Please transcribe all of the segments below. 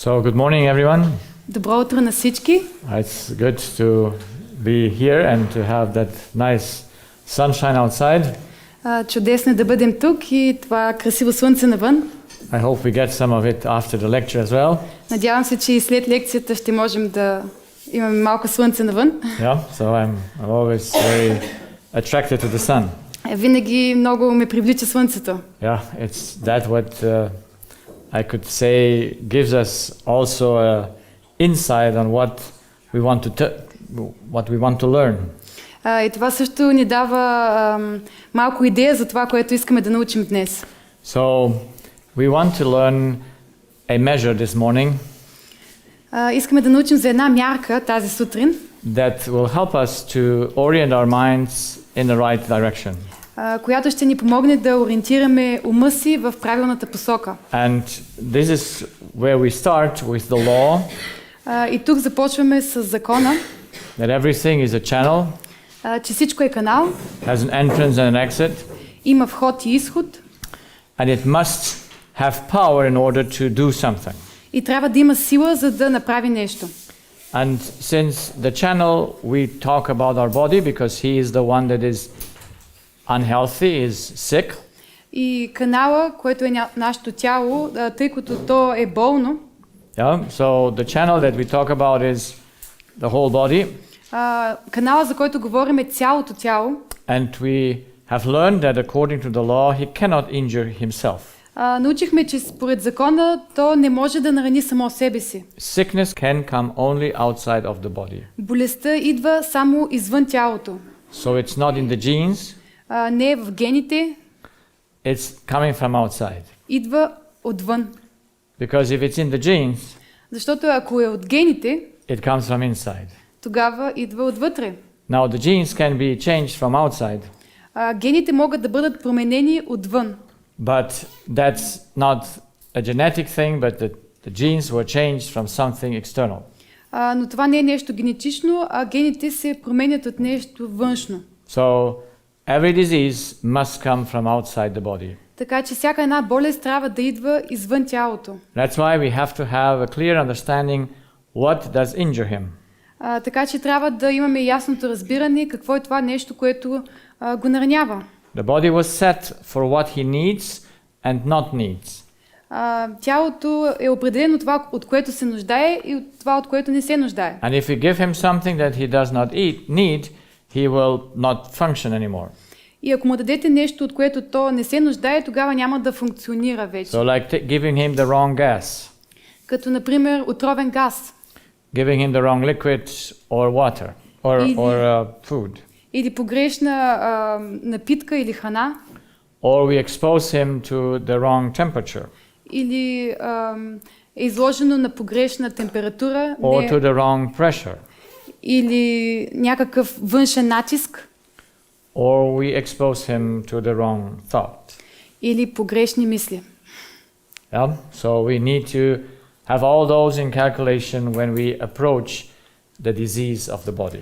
So, good morning, everyone. Добро утро на всички. It's good to be here and to have that nice sunshine outside. Чудесно е да бъдем тук и това красиво слънце навън. I hope we get some of it after the lecture as well. Надявам се, че и след лекцията ще можем да имаме малко слънце навън. Yeah, so I'm always very attracted to the sun. Винаги много ме привлича слънцето. Yeah, it's that what I could say gives us also a insight on what we want to learn. И това също ни дава малко идея за това, което искаме да научим днес. So we want to learn a measure this morning. Искаме да научим за една мярка тази сутрин. That will help us to orient our minds in the right direction. Която ще ни помогне да ориентираме ума си в правилната посока. And this is where we start with the law. И тук започваме с закона. That everything is a channel. Че всичко е канал. Has an entrance and an exit. Има вход и изход. And it must have power in order to do something. И трябва да има сила, за да направи нещо. And since the channel we talk about our body because he is the one that is unhealthy, is sick. И канала, който е нашето тяло, тъй като то е болно. Yeah, so the channel that we talk about is the whole body. Канала, за който говорим, е цялото тяло. And we have learned that according to the law he cannot injure himself. Научихме, че според закона то не може да нарани само себе си. Sickness can come only outside of the body. Болестта идва само извън тялото. So it's not in the genes. Не е в гените. It's coming from outside. Идва отвън. Because if it's in the genes, защото ако е от гените, it comes from inside. Тогава идва отвътре. Now the genes can be changed from outside. Гените могат да бъдат променени отвън. But that's not a genetic thing, but the genes were changed from something external. Но това не е нещо генетично, а гените се променят от нещо външно. So every disease must come from outside the body. Така че всяка една болест трябва да идва извън тялото. That's why we have to have a clear understanding what does injure him. Така че трябва да имаме ясното разбиране какво е това нещо, което го наранява. The body was set for what he needs and not needs. Тялото е определено това, от което се нуждае и от това, от което не се нуждае. And if you give him something that he does not need, he will not function anymore. И ако му дадете нещо, от което то не се нуждае, тогава няма да функционира вече. So like giving him the wrong gas. Като например отровен газ. Giving him the wrong liquid or water or food. Или погрешна напитка или храна. Or we expose him to the wrong temperature. Или е изложено на погрешна температура. Or to the wrong pressure. Или някакъв външен натиск. Or we expose him to the wrong thought. Или погрешни мисли. Yeah? So we need to have all those in calculation when we approach the disease of the body.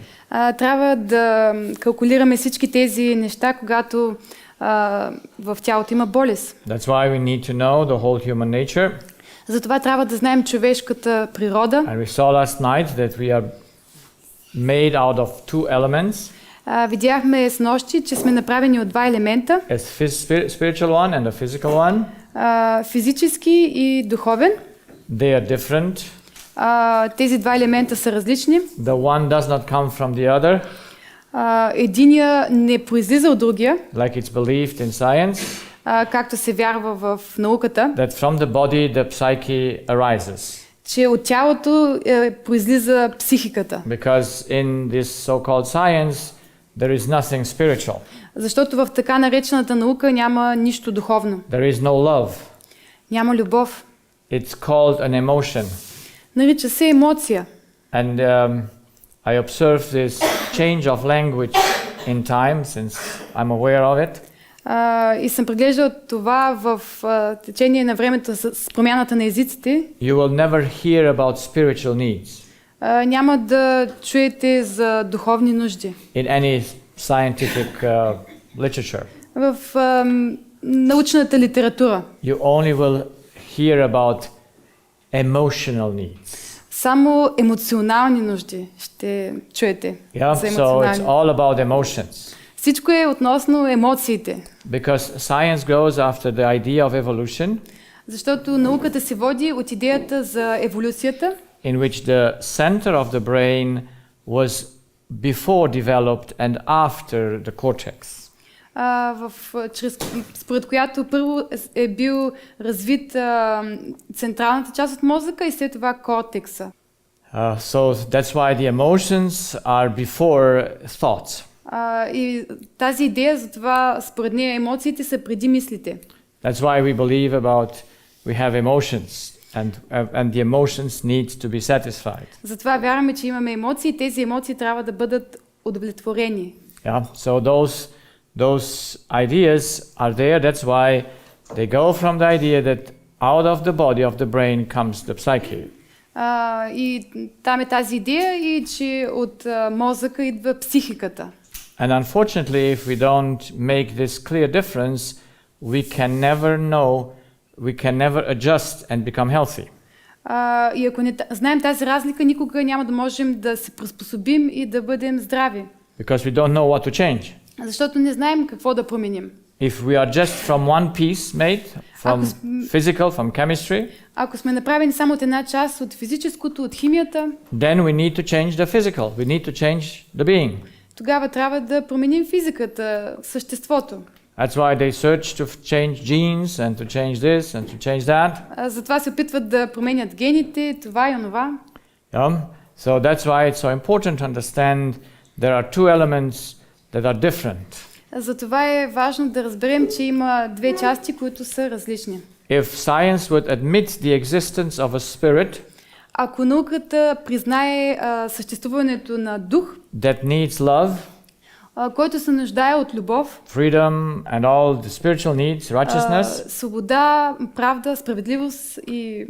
Трябва да калкулираме всички тези неща, когато в тялото има болест. That's why we need to know the whole human nature. Затова трябва да знаем човешката природа. And we saw last night that we are made out of two elements. Видяхме снощи, че сме направени от два елемента. A spiritual one and a physical one. Физически и духовен. They are different. Тези два елемента са различни. The one does not come from the other. Единия не произлиза от другия. Like it's believed in science. Както се вярва в науката. That from the body the psyche arises. Че от тялото произлиза психиката. Because in this so-called science there is nothing spiritual. Защото в така наречената наука няма нищо духовно. There is no love. Няма любов. It's called an emotion. Нарича се емоция. And I observe this change of language in time since I'm aware of it. И съм преглеждал това в течение на времето с промяната на езиците. You will never hear about spiritual needs. Няма да чуете за духовни нужди. In any scientific literature. В научната литература. You only will hear about emotional needs. Само емоционални нужди ще чуете. Yeah, За so it's емоционални. all about emotions. Всичко е относно емоциите. Because science grows after the idea of evolution, Защото науката се води от идеята за еволюцията, in which the center of the brain was before developed and after the cortex. според която първо е бил развит централната част от мозъка и след това кортекса. So that's why the emotions are before thoughts. И тази идея за това, според нея, емоциите са преди мислите. That's why we believe we have emotions and the emotions need to be satisfied. Затова вярваме, че имаме емоции и тези емоции трябва да бъдат удовлетворени. Yeah, so those ideas are there. That's why they go from the idea that out of the body of the brain comes the psyche. И там е тази идея и че от мозъка идва психиката. And unfortunately, if we don't make this clear difference, we can never adjust and become healthy. И ако не знаем тази разлика, никога няма да можем да се приспособим и да бъдем здрави. Because we don't know what to change. Защото не знаем какво да променим. If we are just from one piece made, from physical, from chemistry, ако сме направени само от една част от физическото, от химията, then we need to change the physical. We need to change the being. Тогава трябва да променим физиката, съществото. That's why they search to change genes and to change this and to change that. Затова се опитват да променят гените, това и онова. Yeah. So that's why it's so important to understand there are two elements that are different. Затова е важно да разберем, че има две части, които са различни. If science would admit the existence of a spirit, ако науката признае съществуването на дух, that needs love, който се нуждае от любов, freedom and all the spiritual needs, righteousness, свобода, правда, справедливост и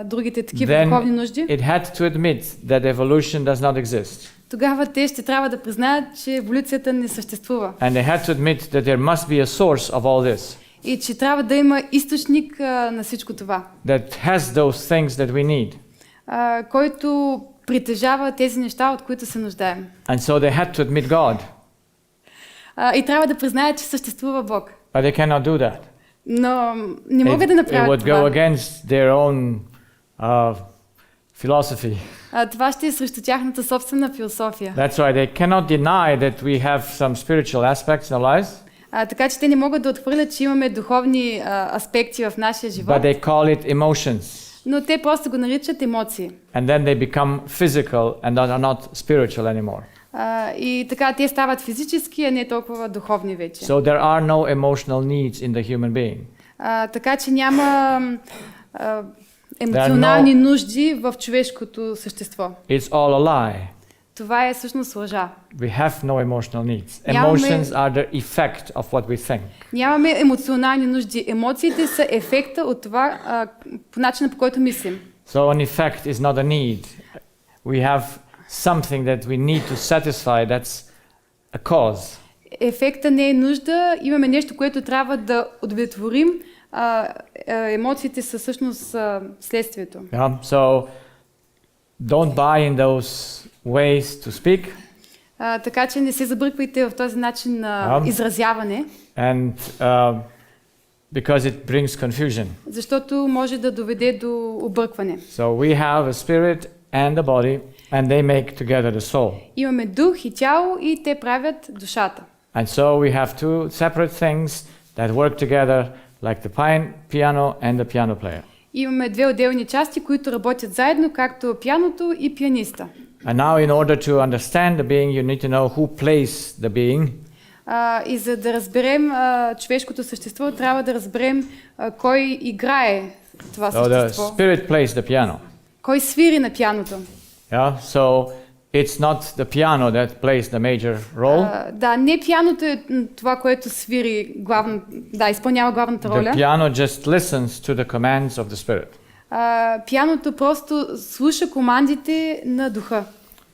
другите такива духовни нужди, it had to admit that evolution does not exist. Тогава те ще трябва да признаят, че еволюцията не съществува. And they had to admit that there must be a source of all this. И че трябва да има източник на всичко това. That has those things that we need. Който притежава тези неща, от които се нуждаем. And so they had to admit God. И трябва да признаят, че съществува Бог. But they cannot do that. Но не могат да направят това. It would go against their own philosophy. Това ще е срещу тяхната собствена философия. That's why they cannot deny that we have some spiritual aspects in our lives. Така че те не могат да отхвърлят, че имаме духовни аспекти в нашия живот. But they call it emotions. Но те просто го наричат емоции. And then they become physical and are not spiritual anymore. И така те стават физически, а не толкова духовни вече. So there are no emotional needs in the human being. Така че няма емоционални нужди в човешкото същество. It's all a lie. Това е всъщност лъжа. We have no emotional needs. Emotions are the effect of what we think. Нямаме емоционални нужди. Емоциите са ефекта от това, по начина, по който мислим. So an effect is not a need. We have something that we need to satisfy. That's a cause. Ефекта не е нужда. Имаме нещо, което трябва да удовлетворим. Емоциите са всъщност следствието. Yeah. So don't buy in those ways to speak. Така че не се забърквайте в този начин на изразяване. And because it brings confusion. Защото може да доведе до объркване. So we have a spirit and a body, and they make together the soul. Имаме дух и тяло и те правят душата. And so we have two separate things that work together, like the piano and the piano player. Имаме две отделни части, които работят заедно, както пианото и пианиста. And now, in order to understand the being, you need to know who plays the being. И за да разберем човешкото същество, трябва да разберем кой играе това същество. So the spirit plays the piano. Кой свири на пианото? Yeah, so it's not the piano that plays the major role. Не пианото е това, което свири изпълнява главната роля. The piano just listens to the commands of the spirit. Пианото просто слуша командите на духа.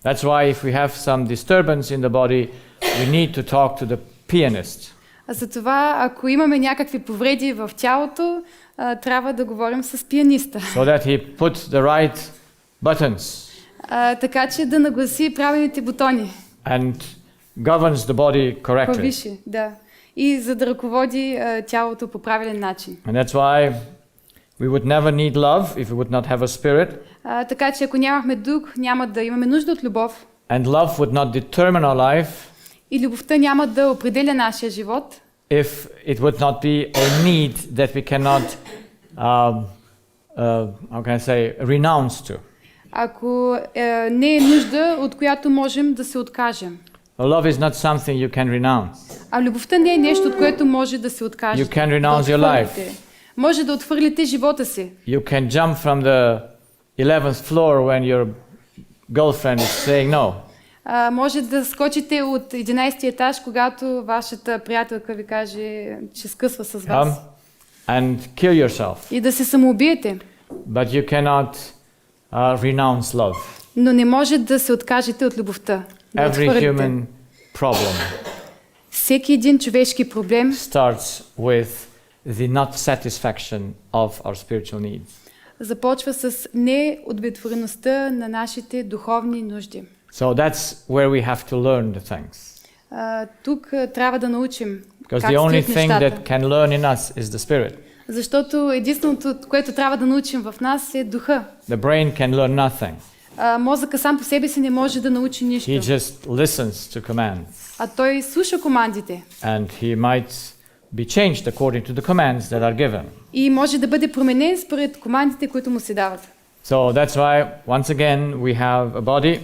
That's why if we have some disturbance in the body, we need to talk to the pianist. Затова, ако имаме някакви повреди в тялото, трябва да говорим с пианиста. so that he puts the right buttons Така че да нагласи правилните бутони. and governs the body correctly. Повиши, да. И за да ръководи тялото по правилен начин. And that's why we would never need love if we would not have a spirit. Така че ако нямахме дух, няма да имаме нужда от любов. And love would not determine our life И любовта няма да определя нашия живот, if it would not be a need that we cannot, how can I say, renounce to. ако не е нужда, от която можем да се откажем. Love is not something you can renounce. А любовта не е нещо, от което може да се откажете. You can renounce your life. Може да отхвърлите живота си. You can jump from the 11th floor when your girlfriend is saying no. Може да скочите от 11-ти етаж, когато вашата приятелка ви каже, че скъсва с вас. And kill yourself. И да се самоубиете. But you cannot renounce love. Но не може да се откажете от любовта. Да Every отхвърлите. human problem Всеки един човешки проблем starts with the not satisfaction of our spiritual needs. започва с неудовлетвореността на нашите духовни нужди. So that's where we have to learn the things. Тук трябва да научим Because как the only стоят thing нещата. that can learn in us is the spirit. Защото единственото, което трябва да научим в нас е духа. The brain can learn nothing. Мозъка сам по себе си не може да научи нищо. He just listens to commands. А той слуша командите. And he might be changed according to the commands that are given. И може да бъде променен според командите, които му се дават. So that's why, once again, we have a body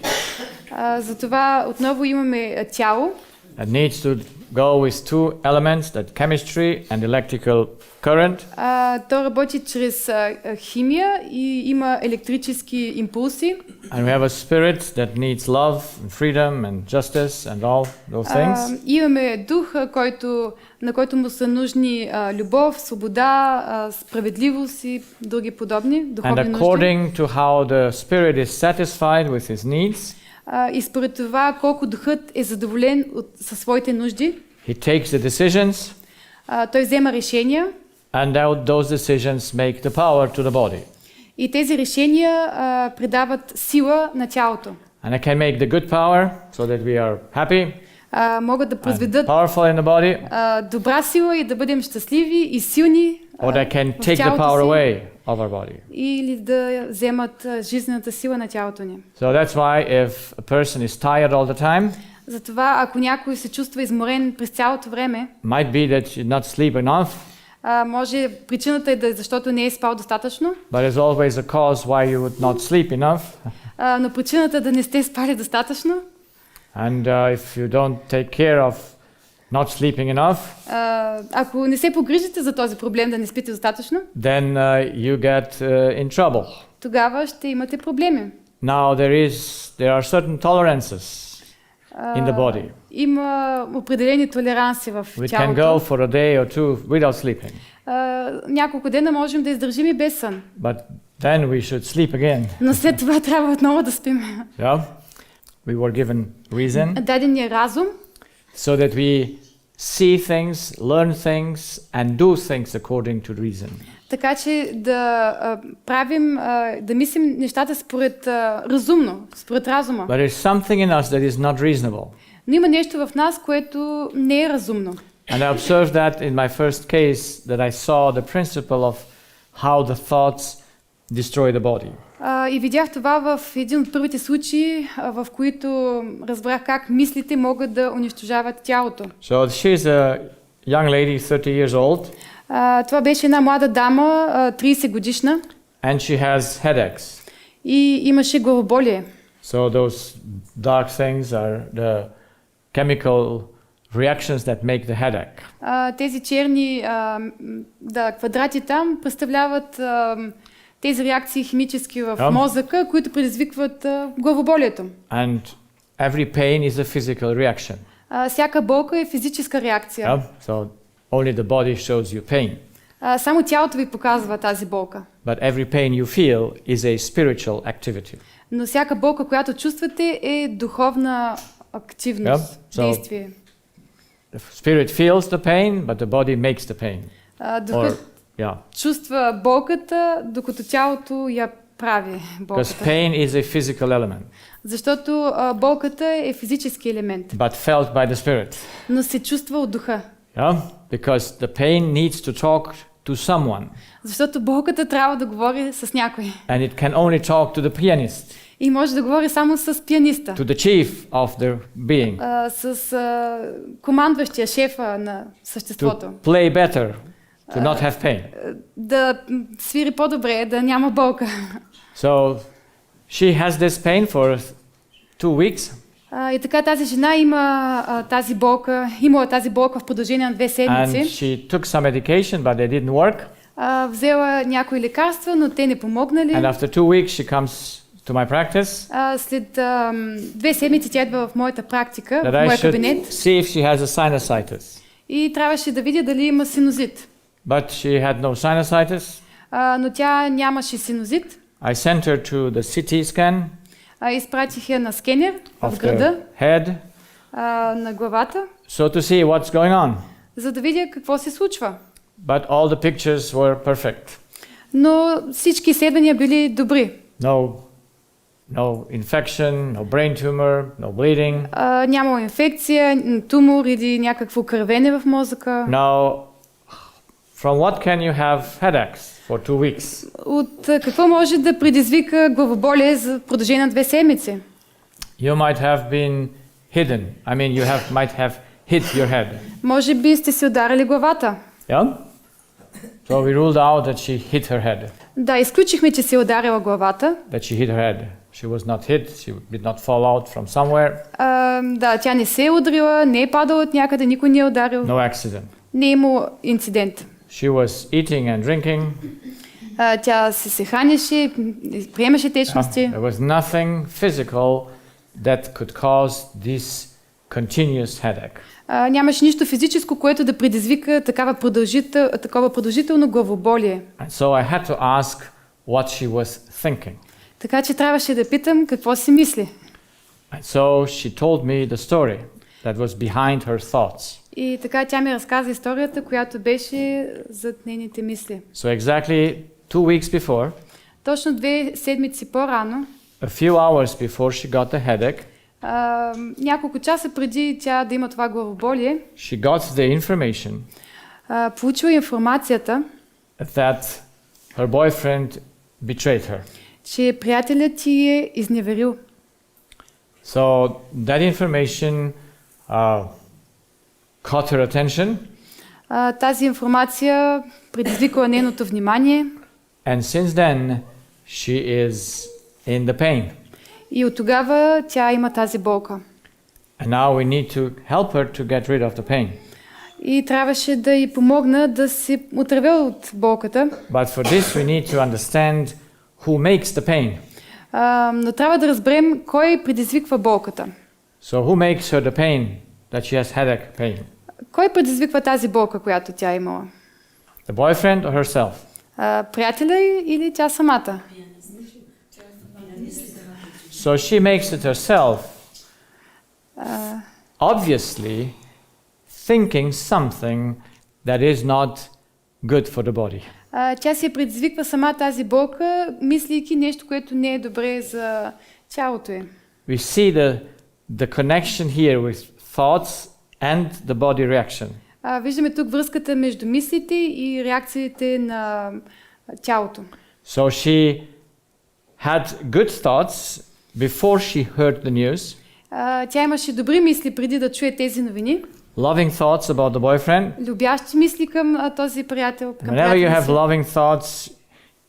Затова отново имаме тяло, that needs to go with two elements, that chemistry and electrical current. то работи чрез химия и има електрически импулси. And we have a spirit that needs love and freedom and justice and all those things. Имаме дух, на който му са нужни любов, свобода, справедливост и други подобни And духовни нужди. according to how the spirit is satisfied with his needs, И според това колко духът е задоволен със своите нужди, he takes the decisions, той взема решения and those decisions make the power to the body. и тези решения придават сила на тялото. And it can make the good power so that we are happy Могат да and произведат powerful in the body, добра сила и да бъдем щастливи и силни or they can в take the тялото power си, away of our body. или да вземат жизнената сила на тялото ни. So that's why if a person is tired all the time, Затова, ако някой се чувства изморен през цялото време, might be that you did not sleep enough, може причината е да защото не е спал достатъчно, but there's always a cause why you would not sleep enough. но причината да не сте спали достатъчно. And if you don't take care of not sleeping enough, Ако не се погрижите за този проблем да не спите достатъчно, then you get in trouble. тогава ще имате проблеми. Now there are certain tolerances in the body. Има определени толеранси в We can тялото. go for a day or two without sleeping, Няколко дена можем да издържим и без сън, but then we should sleep again. но след това трябва отново да спим. Yeah? We were given reason Даден ни е разум, so that we see things, learn things, and do things according to reason. така че да правим, да мислим нещата според разумно, според разума. But there's something in us that is not reasonable. Но има нещо в нас, което не е разумно. And I observed that in my first case, that I saw the principle of how the thoughts destroy the body. И видях това в един от първите случаи, в които разбрах как мислите могат да унищожават тялото. So she's a young lady, 30 years old, Това беше една млада дама, 30 годишна, and she has headaches. и имаше главоболие. So those dark things are the chemical reactions that make the headache. Тези черни квадрати там представляват тези реакции химически в мозъка, които предизвикват главоболието. And every pain is a physical reaction. Всяка болка е физическа реакция. So only the body shows you pain. Само тялото ви показва тази болка. But every pain you feel is a spiritual activity. Но всяка болка, която чувствате, е духовна активност, So действие. The spirit feels the pain, but the body makes the pain. Духът Yeah. чувства болката, докато тялото я прави Because болката. pain is a physical element, Защото болката е физически елемент, but felt by the spirit. но се чувства от духа. Yeah? Because the pain needs to talk to someone, Защото болката трябва да говори с някой. and it can only talk to the pianist, И може да говори само с пианиста, to the chief of the being, с командващия, шефа на съществото. to play better, to not have pain. Да свири по-добре, да няма болка. So she has this pain for 2 weeks, И така тази жена имала тази болка в продължение на 2 and седмици. she took some medication, but they didn't work. Взела някои лекарства, но те не помогнали. And after 2 weeks, she comes to my practice След 2 седмици тя идва в моята практика, that в I моя should кабинет, see if she has a sinusitis. и трябваше да видя дали има синузит. But she had no sinusitis. Но тя нямаше синузит. I sent her to the CT scan Изпратих я на скенер в of града, the head, на главата, so to see what's going on. за да видя какво се случва. But all the pictures were perfect. Но всички изследвания били добри. No infection, no brain tumor, no bleeding. Нямало инфекция, тумор или някакво кървене в мозъка. Now, from what can you have headaches for 2 weeks? От какво може да предизвика главоболие за продължение на 2 седмици? You might have been hidden. I mean, might have hit your head. Може би сте се ударили главата. Yeah? So we ruled out that she hit her head. Да, изключихме, че се е ударила главата. That she hit her head. She was not hit. She did not fall out from somewhere. Да, тя не се е удрила, не е падала от някъде, никой не е ударил. No accident. Не е имало инцидент. She was eating and drinking. Тя се хранеше, приемаше течности. There was nothing physical that could cause this continuous headache. Нямаше нищо физическо, което да предизвика такова продължително главоболие. And so I had to ask what she was thinking. Така че трябваше да питам какво си мисли. And so she told me the story that was behind her thoughts. И така тя ми разказа историята, която беше зад нейните мисли. So exactly 2 weeks before, Точно 2 седмици по-рано, a few hours before she got the headache, няколко часа преди тя да има това главоболие, she got the information получила информацията, that her boyfriend betrayed her. че приятелят ти е изневерил. So that information caught her attention, Тази информация предизвикала нейното внимание and since then she is in the pain. и от тогава тя има тази болка. And now we need to help her to get rid of the pain. И трябваше да й помогна да се отърве от болката. But for this we need to understand who makes the pain. Но трябва да разберем кой предизвиква болката. So who makes her the pain that she has headache pain? Кой предизвиква тази болка, която тя е имала? The boyfriend or herself? Приятеля или тя самата? So she makes it herself, obviously thinking something that is not good for the body. Тя си предизвиква сама тази болка, мислейки нещо, което не е добре за тялото ѝ. We see the connection here with thoughts and the body reaction. Виждаме тук връзката между мислите и реакциите на тялото. So she had good thoughts before she heard the news. Тя имаше добри мисли преди да чуе тези новини. Loving thoughts about the boyfriend. Любящи мисли към този приятел, към Whenever you приятеля have си. loving thoughts,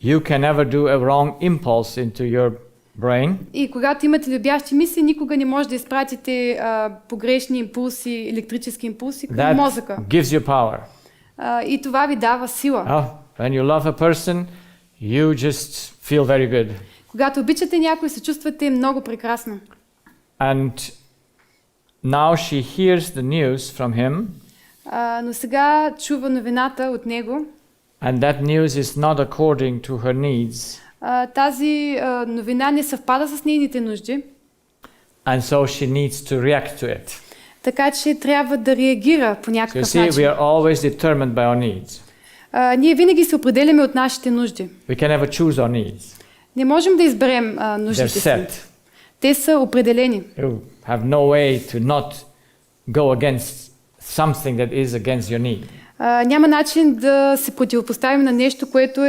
you can never do a wrong impulse into your brain. И когато имате любящи мисли, никога не може да изпратите погрешни импулси, електрически импулси към That мозъка. gives you power. И това ви дава сила. When you love a person, you just feel very good. Когато обичате някой, се чувствате много прекрасно. And now she hears the news from him, Но сега чува новината от него. and that news is not according to her needs. Тази новина не съвпада с нейните нужди. And so she needs to react to it. Така че трябва да реагира по So you някакъв see, we начин. are always determined by our needs. Ние винаги се определяме от нашите нужди. We can never choose our needs. Не можем да изберем They're нуждите си. set. Те са определени. You have no way to not go against something that is against your need. Няма начин да се противопоставим на нещо, което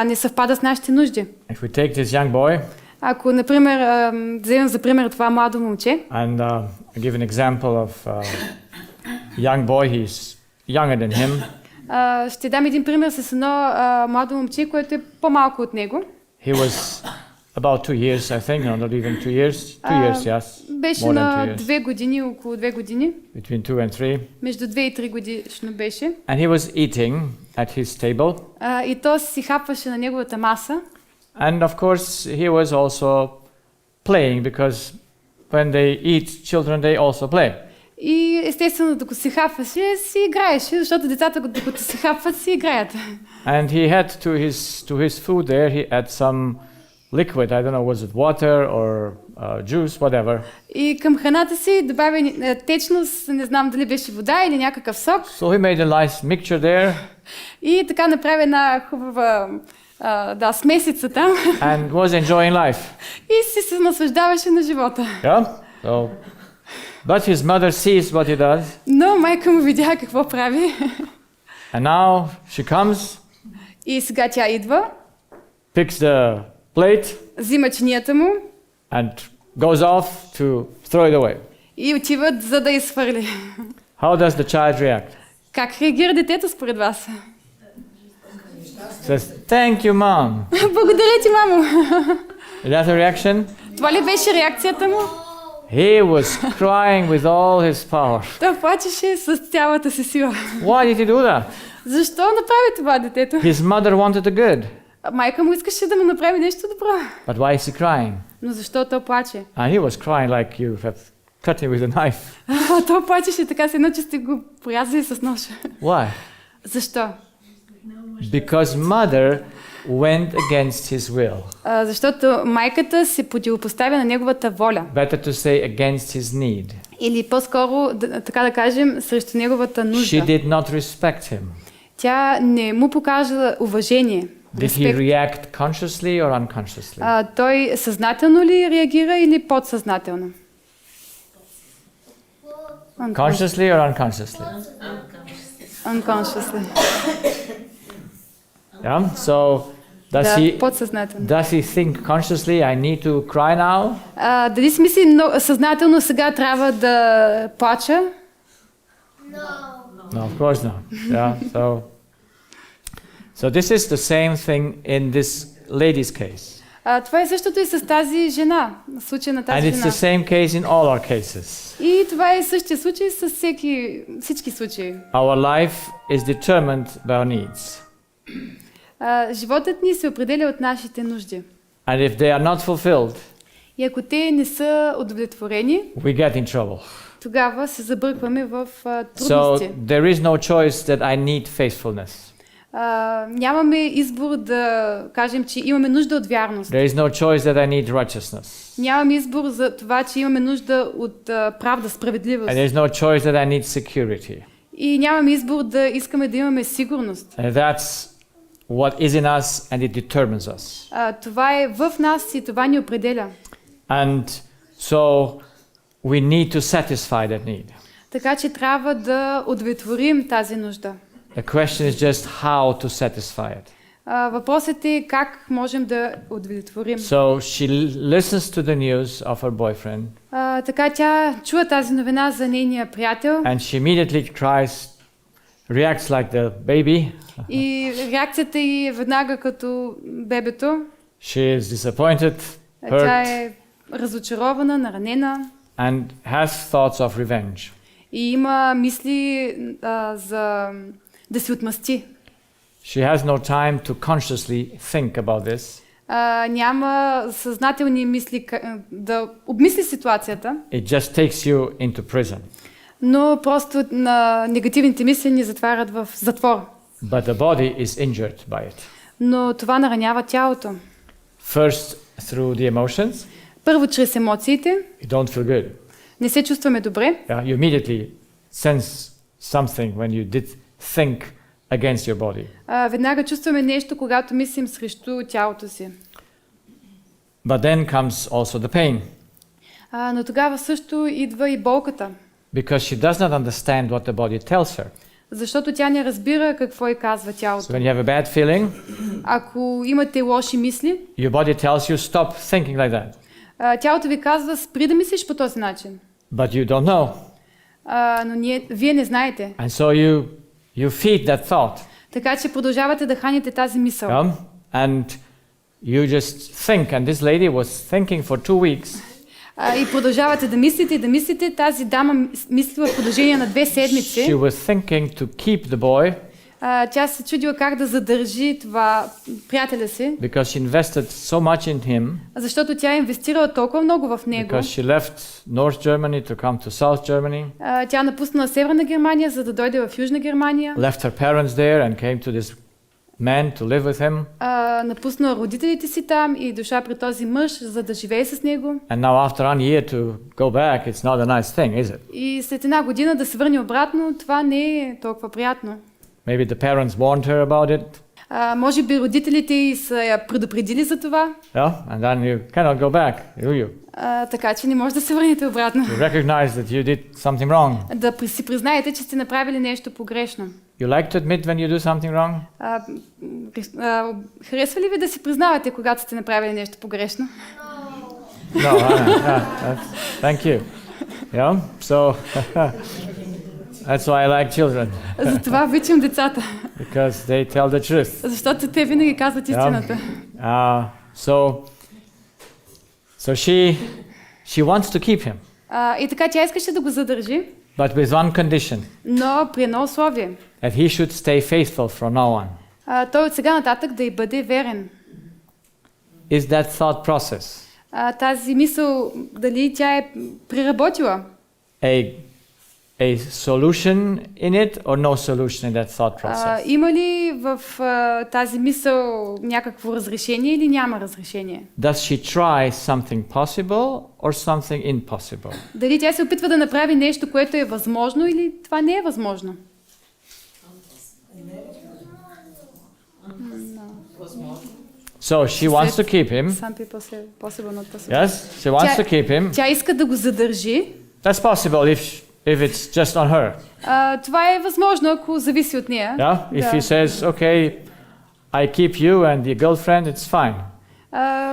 не съвпада с нашите нужди. If we take this young boy Ако, например, вземем за пример това младо момче, and I give an example of a young boy, he's younger than him. ще дам един пример с едно младо момче, което е по-малко от него. He was about 2 years, I think, no, not even 2 years. 2 years, yes. Беше More than на 2 years. 2 години, около 2 години. Between 2 and 3. Между 2 и 3 годишно беше. And he was eating at his table. И то си хапваше на неговата маса. And of course, he was also playing because when they eat, children, they also play. И естествено, докато си хапваше, си играеше, защото децата, докато си хапват, си играят. And he had to his food there, he had some liquid, I don't know, was it water or juice, whatever. И към храната си добавя течност, не знам дали беше вода или някакъв сок. So he made a nice mixture there. И така направи една хубава смесица там. And was enjoying life. И си се наслаждаваше на живота. Yeah. So, but his mother sees what he does. Но майка му видя какво прави. And now she comes. И сега тя идва. Picks the plate. Взима чинията му. And goes off to throw it away. И отиват за да изхвърли. How does the child react? Как реагира детето според вас? Says, "Thank you, mom." Благодаря ти, мамо. Is that a reaction? Това ли беше реакцията му? He was crying with all his power. Той плачеше с цялата си сила. Why did he do that? Защо направи това детето? His mother wanted the good. Майка му искаше да му направи нещо добро. But why is he crying? Но защо той плаче? And he was crying like you have cut him with a knife. Той плачеше така, се едно, че сте го порязали с нож. Why? Защо? Because mother went against his will. Защото майката се противопоставя на неговата воля. Better to say against his need. Или по-скоро, така да кажем, срещу неговата нужда. She did not respect him. Тя не му показва уважение. Did he react consciously or unconsciously? Той съзнателно ли реагира или подсъзнателно? Consciously or unconsciously? Unconsciously. Yeah. So подсъзнателно. does he think consciously? I need to cry now. Дали си мисли съзнателно сега трябва да плача? No, of course not. Yeah. So this is the same thing in this lady's case. Това е същото и с тази жена, в случая на тази And it's жена. the same case in all our cases. И това е същия случай с всички случаи. Our life is determined by our needs. Животът ни се определя от нашите нужди. And if they are not fulfilled, и ако те не са удовлетворени, we get in trouble. Тогава се забъркваме в трудности. So there is no choice that I need faithfulness. Нямаме избор да кажем, че имаме нужда от вярност. There is no choice that I need righteousness. Нямаме избор за това, че имаме нужда от правда, справедливост. And there is no choice that I need security. И нямаме избор да искаме да имаме сигурност. And that's what is in us and it determines us. Това е в нас и това ни определя. And so we need to satisfy that need. Така че трябва да удовлетворим тази нужда. The question is just how to satisfy it. Въпросът е как можем да удовлетворим. So she listens to the news of her boyfriend. Така тя чува тази новина за нейния приятел. And she immediately reacts like the baby. И реакцията ѝ е веднага като бебето. She is disappointed, hurt. Тя е разочарована, наранена. And has thoughts of revenge. И има мисли за да се отмъсти. She has no time to consciously think about this. Няма съзнателни мисли да обмисли ситуацията. It just takes you into prison. Но просто на негативните мисли ни затварят в затвор. But the body is injured by it. Но това наранява тялото. First through the emotions. Първо чрез емоциите. You don't feel good. не се чувстваме добре, Yeah, you immediately sense something when you did think against your body. Веднага чувстваме нещо, когато мислим срещу тялото си. But then comes also the pain, Но тогава също идва и болката, because she does not understand what the body tells her. защото тя не разбира какво й казва So тялото. when you have a bad feeling, Ако имате лоши мисли, your body tells you stop thinking like that. Тялото ви казва, спри да мислиш по този начин. But you don't know. Но вие не знаете. And so you feed that thought. Така че продължавате да храните тази мисъл. And you just think. And this lady was thinking for 2 weeks. И продължавате да мислите и да мислите. Тази дама мислила в продължение на 2 седмици. She was thinking to keep the boy. Тя се чудила как да задържи това приятеля си. Because she invested so much in him. Защото тя инвестирала толкова много в него. Because she left North Germany to come to South Germany. Тя напусна Северна Германия, за да дойде в Южна Германия. Left her parents there and came to this man to live with him. Напусна родителите си там и дошла при този мъж, за да живее с него. And now after 1 year to go back, it's not a nice thing, is it? И след 1 година да се върне обратно, това не е толкова приятно. Maybe the parents warned her about it. Може би родителите й са я предупредили за това. Yeah, and then you cannot go back, do you? Така че не може да се върнете обратно. You recognize that you did something wrong. Да си признаете, че сте направили нещо погрешно. You like to admit when you do something wrong? Харесва ли ви да си признавате, когато сте направили нещо погрешно? No, thank you. Yeah, so that's why I like children. Затова обичам децата. Because they tell the truth. Защото те винаги казват истината. So she wants to keep him. И така тя искаше да го задържи. But with one condition. Но при едно условие. That he should stay faithful from now on. Той от сега нататък да й бъде верен. Is that thought process? Тази мисъл, дали тя е преработила? A solution in it or no solution in that thought process? Има ли в тази мисъл някакво разрешение или няма разрешение? Does she try something possible or something impossible? Дали тя се опитва да направи нещо, което е възможно или това не е възможно? So she wants to keep him. Some people say possible, not possible. Yes, she wants to keep him. Тя иска да го задържи. That's possible if it's just on her. Това е възможно, ако зависи от нея. Yeah, if he says, okay, I keep you and your girlfriend, it's fine.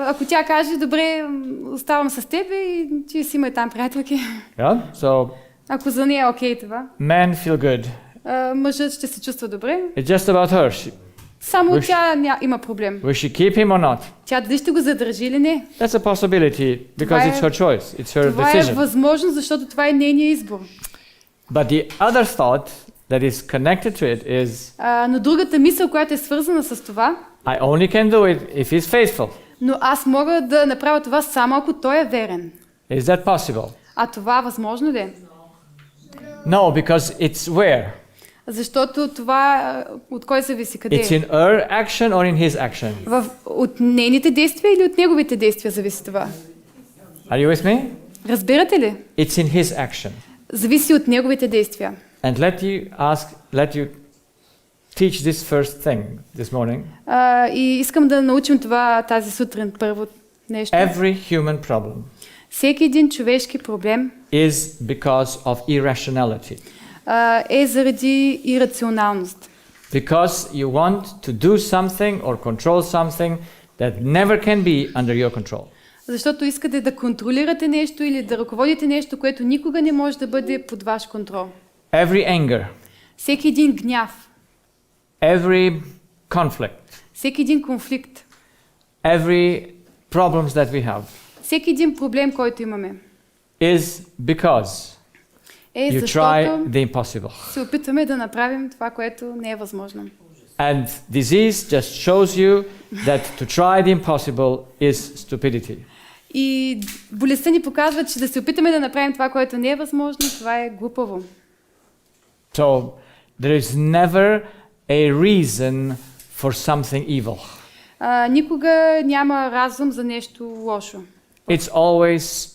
Ако тя каже, добре, оставам с теб и ти си имай там приятелки. Yeah, so. Ако за нея е окей това. Men feel good. Мъжът ще се чувства добре. It's just about her. Само тя има проблем. Will she keep him or not? Тя дали ще го задържи или не? That's a possibility because it's her choice. It's her това decision. Това е възможно, защото това е нейният избор. But the other thought that is connected to it is. Но другата мисъл, която е свързана с това. I only can do it if he's faithful. Но аз мога да направя това само ако той е верен. Is that possible? А това възможно ли е? No, because it's where? Защото това от кой зависи, къде е? It's in her action or in his action? От нейните действия или от неговите действия зависи това? Are you with me? Разбирате ли? It's in his action. Зависи от неговите действия. And let you teach this first thing this morning. И искам да научим това тази сутрин първо нещо. Every human problem. Всеки един човешки проблем is because of irrationality. Е заради ирационалност. Because you want to do something or control something that never can be under your control. Защото искате да контролирате нещо или да ръководите нещо, което никога не може да бъде под ваш контрол. Every anger. Всеки един гняв. Every conflict. Всеки един конфликт. Every problems that we have. Всеки един проблем, който имаме. Is because you try the impossible. Се опитваме да направим това, което не е възможно. And disease just shows you that to try the impossible is stupidity. И болестта ни показва, че да се опитаме да направим това, което не е възможно, това е глупаво. So there is never a reason for something evil. Никога няма разум за нещо лошо. It's always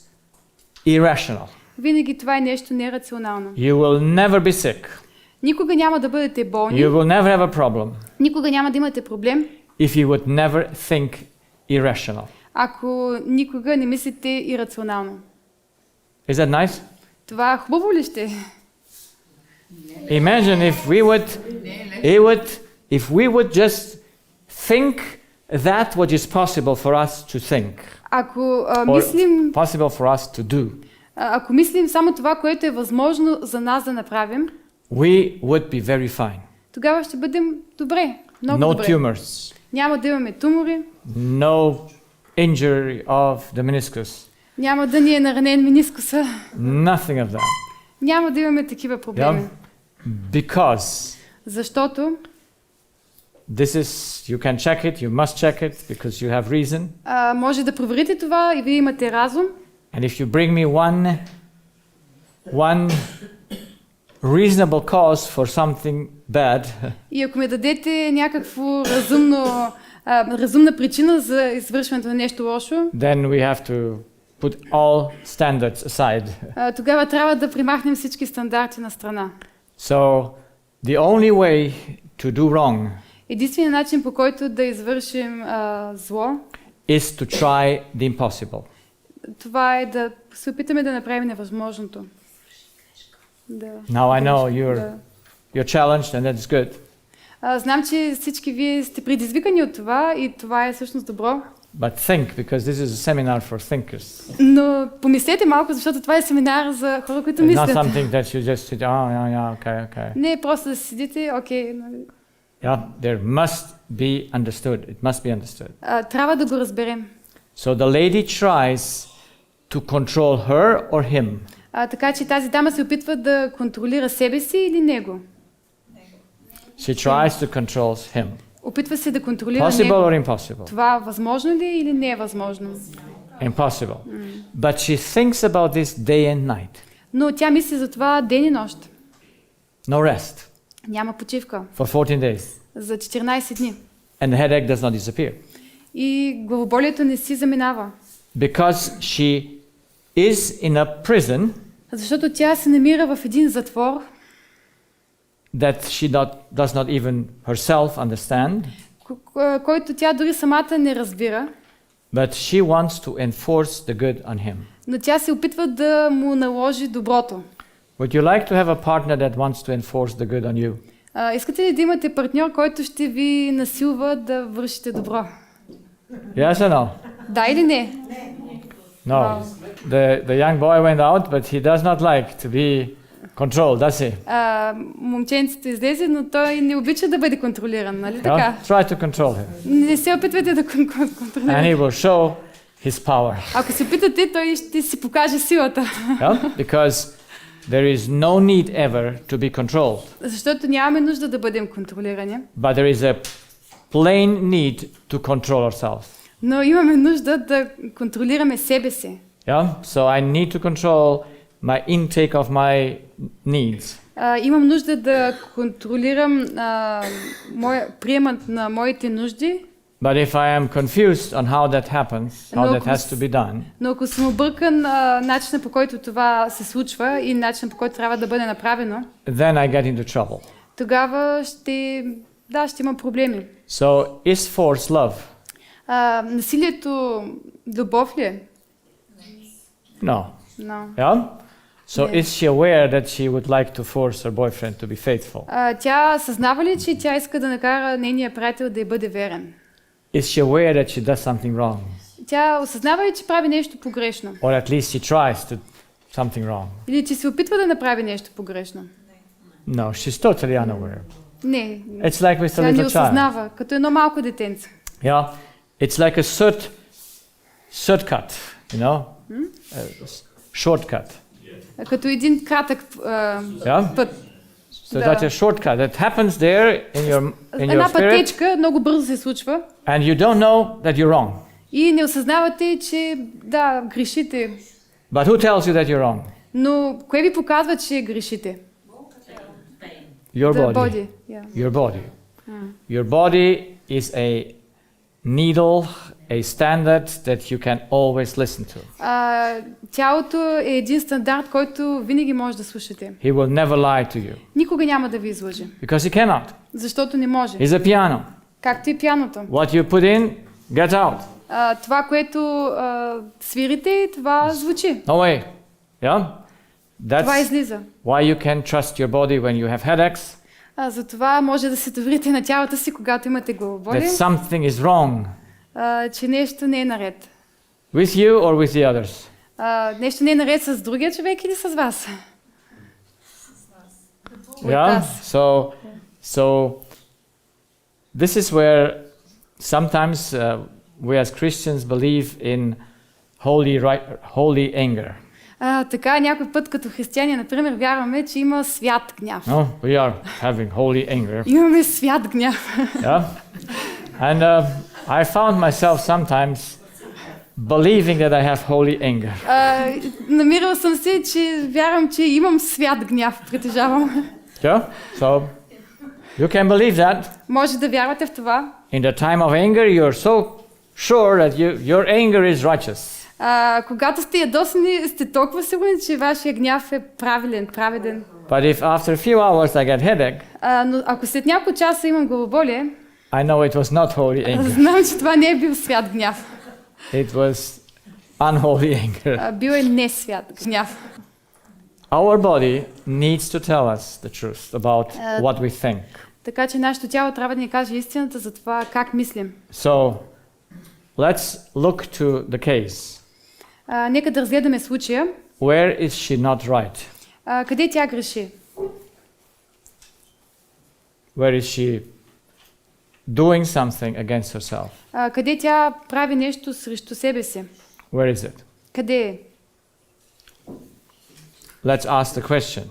irrational. винаги това е нещо нерационално. You will never be sick. Никога няма да бъдете болни, You will never have a problem никога няма да имате проблем, if you would never think irrational. ако никога не мислите ирационално. Is that nice? Това хубаво ли ще? Imagine if we would just think that what is possible for us to think, Ако or мислим, possible for us to do, ако мислим само това, което е възможно за нас да направим, we would be very fine. тогава ще бъдем добре, много No добре. tumors, Няма да имаме тумори, no injury of the meniscus, няма да ни е наранен менискуса, nothing of that. няма да имаме такива проблеми. Yeah? Because Защото this is, you can check it, you must check it because you have reason. може да проверите това и вие имате разум. And if you bring me one reasonable cause for something bad, И ако ми дадете някакво разумна причина за извършването на нещо лошо, then we have to put all standards aside. тогава трябва да примахнем всички стандарти на страна. So the only way to do wrong Единственият начин, по който да извършим зло, is to try the impossible. това е да се опитаме да направим невъзможното. Now I know you're challenged and that is good. Знам, че всички вие сте предизвикани от това и това е всъщност добро. But think, because this is a seminar for thinkers. Но помислете малко, защото това е семинар за хора, които It's not мислят. something that you just sit, okay. Не е просто да седите, окей. Yeah, there must be understood. It must be understood. Трябва да го разберем. So the lady tries to control her or him. Така че тази дама се опитва да контролира себе си или него. She tries to control him. Опитва се да контролира Possible него. or impossible? Това възможно ли е или не е възможно? Impossible. But she thinks about this day and night. Но тя мисли за това ден и нощ. No rest Няма почивка. for 14 days. За 14 дни. And the headache does not disappear. И главоболието не си заминава. Because she is in a prison Защото тя се намира в един затвор, that she does not even herself understand, който тя дори самата не разбира, but she wants to enforce the good on him. но тя се опитва да му наложи доброто. Would you like to have a partner that wants to enforce the good on you? Искате ли да имате партньор, който ще ви насилва да вършите добро? Yes or no? Да или не? No. The young boy went out, but he does not like to be controlled, does he? Момченцето излезе, но той не обича да бъде контролиран, нали така? Try to control him. Не се опитвайте да And контролирате. he will show his power. Ако се опитате, той ще си покаже силата. Yeah? Because there is no need ever to be controlled. Защото нямаме нужда да бъдем контролирани. But there is a plain need to control ourselves. Но имаме нужда да контролираме себе си. Yeah? So I need to control my intake of my needs. Имам нужда да контролирам приемът на моите нужди. But if I am confused on how that happens, how that has to be done, Но ако съм объркан начина, по който това се случва и начина, по който трябва да бъде направено, then I get into trouble. тогава ще има проблеми. So is force love? Насилието любов ли е? No. No. Yeah? So Yeah. is she aware that she would like to force her boyfriend to be faithful? Тя съзнава ли, че тя иска да накара нейния приятел да й бъде верен? Is she aware that she does something wrong? Тя осъзнава ли, че прави нещо погрешно? Or at least she tries to something wrong? Или че се опитва да направи нещо погрешно? No, she's totally unaware. Не. It's like with a Тя не little child. осъзнава, като едно малко детенце. Yeah? It's like a shortcut, you know? Shortcut. Като един кратък Yeah? път. So that's a shortcut that happens there in your Една spirit, пътечка много бързо се случва and you don't know that you're wrong. и не осъзнавате, че грешите. But who tells you that you're wrong? Но кое ви показва, че грешите? Your The body. body. Yeah. Your body. Your body is a needle, a standard that you can always listen to. Тялото е един стандарт, който винаги може да слушате. He will never lie to you Никога няма да ви излъже, because he cannot. защото не може. He's a piano. Както и пианото. What you put in, gets out. Това, което свирите, това звучи. No way. Yeah? Това That's излиза. why you can trust your body when you have headaches, Затова може да се доверите на тялото си, когато имате главоболие, that something is wrong че нещо не е наред. with you or with the others. Нещо не е наред с другия човек или с вас. Yeah? So this is where sometimes we as Christians believe in holy anger. Така някой път като християни, например, вярваме, че има свят гняв. No, we are having holy anger. Имаме свят гняв. Yeah? And I found myself sometimes believing that I have holy anger. Намирал съм се, че вярвам, че имам свят гняв, притежавам. Yeah? So you can believe that. Може да вярвате в това. In the time of anger, you're so sure that your anger is righteous. Когато сте ядосани, сте толкова сигурни, че вашия гняв е праведен. But if after a few hours I get headache, Но ако след няколко часа имам главоболие, I know it was not holy anger. знам, че това не е бил свят гняв. It was unholy anger. Бил е не свят гняв. Our body needs to tell us the truth about what we think. Така че нашето тяло трябва да ни каже истината за това как мислим. So let's look to the case. Нека да разгледаме случая. Where is she not right? Къде тя греши? Where is she doing something against herself? Къде тя прави нещо срещу себе си? Where is it? Къде е? Let's ask the question.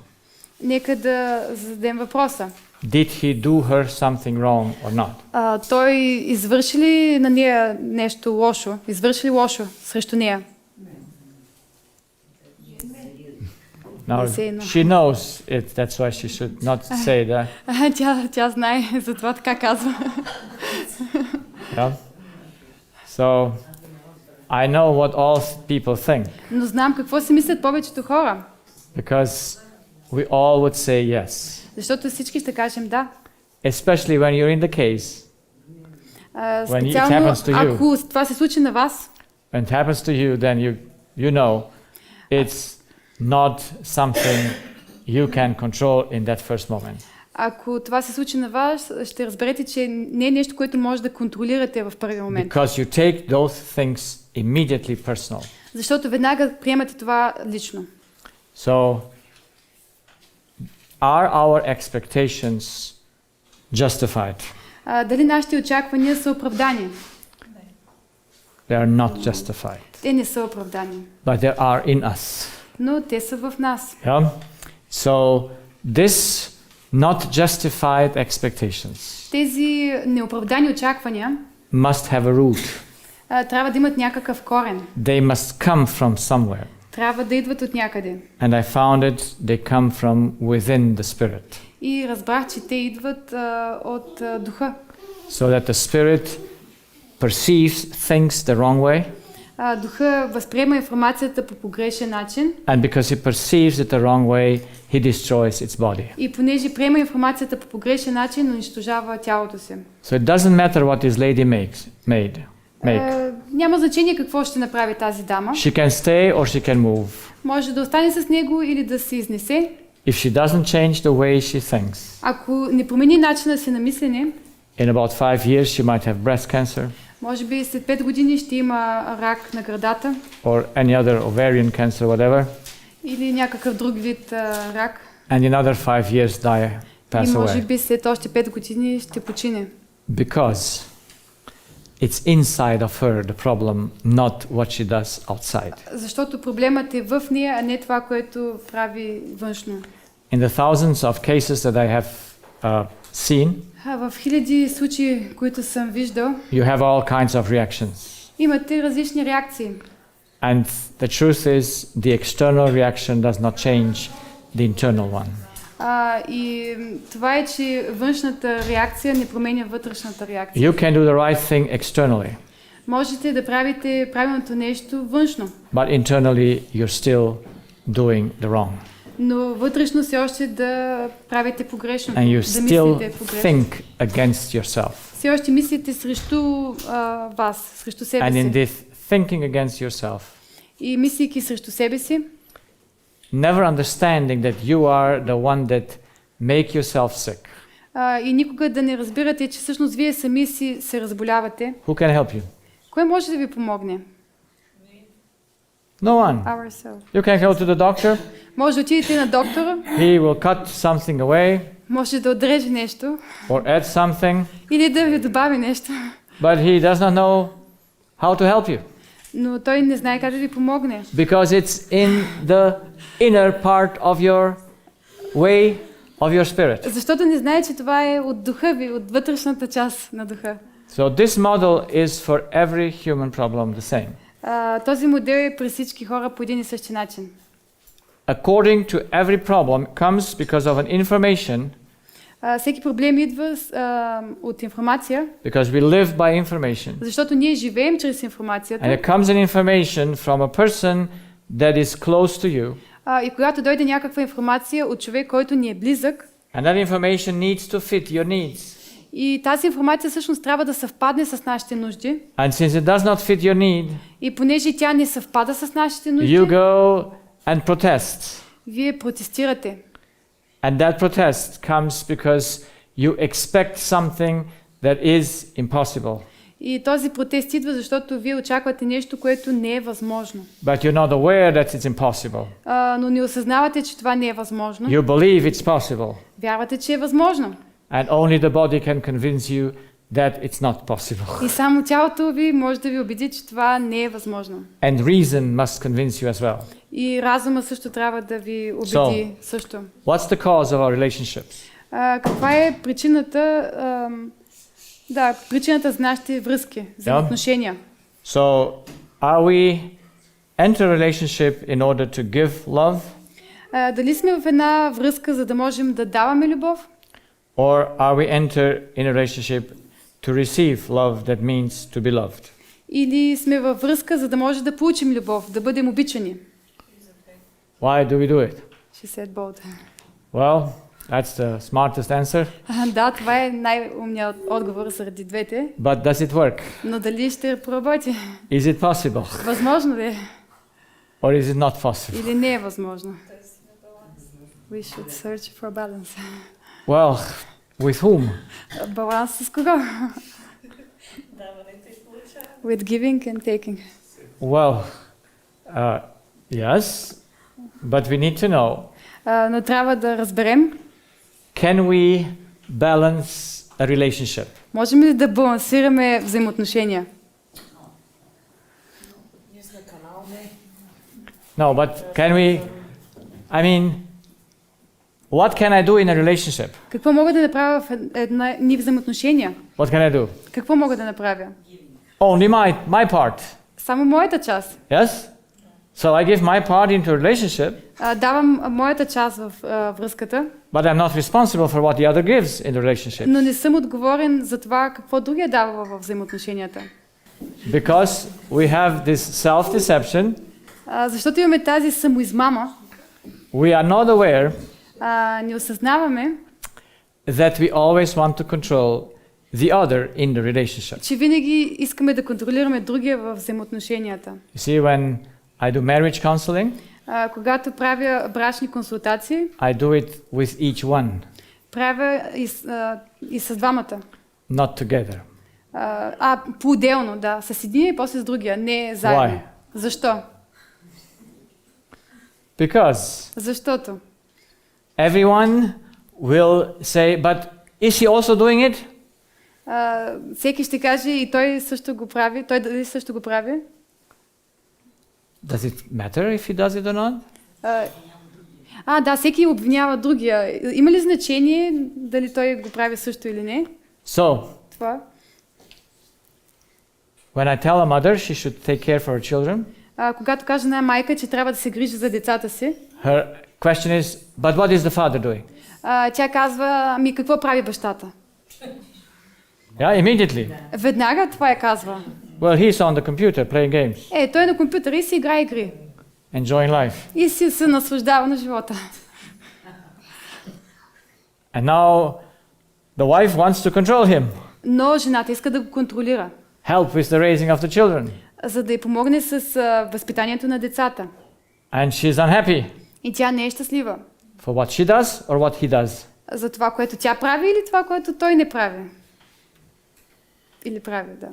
Нека да зададем въпроса. Did he do her something wrong or not? Той извърши ли на нея нещо лошо? Извърши ли лошо срещу нея? Now, she knows it, that's why she should not say that. Тя знае, затова така казва. Yeah? So, I know what all people think. Но знам какво си мислят повечето хора. Because we all would say yes. Защото всички ще кажем да. Especially when you're in the case. When it Специално, happens to you. ако това се случи на вас, When it happens to you, then you know it's not something you can control in that first moment. ако това се случи на вас, ще разберете, че не е нещо, което може да контролирате в първи момент. Because you take those things immediately personal. Защото веднага приемате това лично. So, are our expectations justified? Дали нашите очаквания са оправдани? They are not justified. Те не са оправдани. But they are in us. Но те са в нас. Yeah? So, this not justified expectations Тези неоправдани очаквания must have a root. трябва да имат някакъв корен. They must come from somewhere. Трябва да идват от някъде. And I found it, they come from within the Spirit. И разбрах, че те идват от духа. So that the Spirit perceives things the wrong way. Духа възприема информацията по погрешен начин. And because he perceives it the wrong way, he destroys its body. И понеже приема информацията по погрешен начин, унищожава тялото си. So it doesn't matter what this lady make. Няма значение какво ще направи тази дама. She can stay or she can move. Може да остане с него или да се изнесе. If she doesn't change the way she thinks, Ако не промени начина си на мислене, in about 5 years she might have breast cancer може би след 5 години ще има рак на гърдата or any other ovarian cancer, whatever. или някакъв друг вид рак. And in another 5 years pass И може away. би след още 5 години ще почине. Because it's inside of her the problem, not what she does outside. Защото проблемът е в нея, а не това, което прави външно. In the thousands of cases that I have seen, В хиляди случаи, които съм виждал, you have all kinds of reactions. имате различни реакции. And the truth is, the external reaction does not change the internal one. И това е, че външната реакция не променя вътрешната реакция. You can do the right thing externally, Можете да правите правилното нещо външно, but internally you're still doing the wrong. но вътрешно все още да правите погрешно, And you да still мислите погрешно. think against yourself. Все още мислите срещу вас, срещу себе And in си. this thinking against yourself, И мислейки срещу себе си, never understanding that you are the one that make yourself sick. и никога да не разбирате, че всъщност вие сами си се разболявате. Who can help you? Кой може да ви помогне? No one. Ourselves. You can go to the doctor. Може да отидете на доктора, He will cut something away може да отреже нещо or add something, или да ви добави нещо, but he does not know how to help you но той не знае как да ви помогне. because it's in the inner part of your way of your spirit. Защото не знае, че това е от духа ви, от вътрешната част на духа. So this model is for every human problem the same. Този модел е при всички хора по един и същи начин. According to every problem comes because of an information, Всеки проблем идва от информация, because we live by information. защото ние живеем чрез информацията. And it comes an information from a person that is close to you. И когато дойде някаква информация от човек, който ни е близък, And that information needs to fit your needs. и тази информация всъщност трябва да съвпадне с нашите нужди. And since it does not fit your need, И понеже тя не съвпада с нашите нужди, you go and protest. вие протестирате. And that protest comes because you expect something that is impossible. И този протест идва, защото вие очаквате нещо, което не е възможно. But you're not aware that it's impossible. Но не осъзнавате, че това не е възможно. You believe it's possible. Вярвате, че е възможно. And only the body can convince you that it's not possible. И само тялото ви може да ви убеди, че това не е възможно. And reason must convince you as well. И разума също трябва да ви убеди също. What's the cause of our relationships? Каква е причината? Причината за нашите връзки, за отношения. So, are we enter a relationship in order to give love? Дали сме в една връзка, за да можем да даваме любов? Or are we enter in a relationship to receive love that means to be loved? Или сме във връзка, за да може да получим любов, да бъдем обичани? Why do we do it? She said both. Well, that's the smartest answer. Да, това е най-умният отговор заради двете. But does it work? Но дали ще проработи? Is it possible? Възможно ли е? Or is it not possible? Или не е възможно? We should search for balance. Well, with whom? Баланс с кого? With giving and taking. Well, yes, but we need to know. Но трябва да разберем. Can we balance a relationship? Можем ли да балансираме взаимоотношения? No, but can we, what can I do in a relationship? Какво мога да направя в едни взаимоотношения? What can I do? Какво мога да направя? Only my part. Само моята част. Yes? So I give my part into a relationship, Давам моята част в връзката, but I'm not responsible for what the other gives in the relationship. но не съм отговорен за това какво другия дава в взаимоотношенията. Because we have this self-deception, Защото имаме тази самоизмама, we are not aware не осъзнаваме, that we always want to control the other in the relationship. че винаги искаме да контролираме другия в взаимоотношенията. You see, when I do marriage counseling, Когато правя брачни консултации, I do it with each one, правя и с двамата. not together. По-отделно, да. С един и после с другия, не заедно. Why? Защо? Because Защото everyone will say, but is he also doing it? всеки ще каже и той също го прави. Той дали също го прави? Does it matter if he does it or not? Да, всеки обвинява другия. Има ли значение дали той го прави също или не? So, Това. when I tell a mother she should take care for her children, Когато каже на майка, че трябва да се грижи за децата си, her question is, but what is the father doing? Тя казва, ами какво прави бащата? Yeah, immediately. Веднага това казва. Well, he's on the computer playing games, Той е на компютъра и си играе игри. enjoying life. И си се наслаждава на живота. And now the wife wants to control him, Но жената иска да го контролира, help with the raising of the children. за да й помогне с възпитанието на децата. And she's unhappy И тя не е щастлива. for what she does or what he does. За това, което тя прави или това, което той не прави. Или прави, да.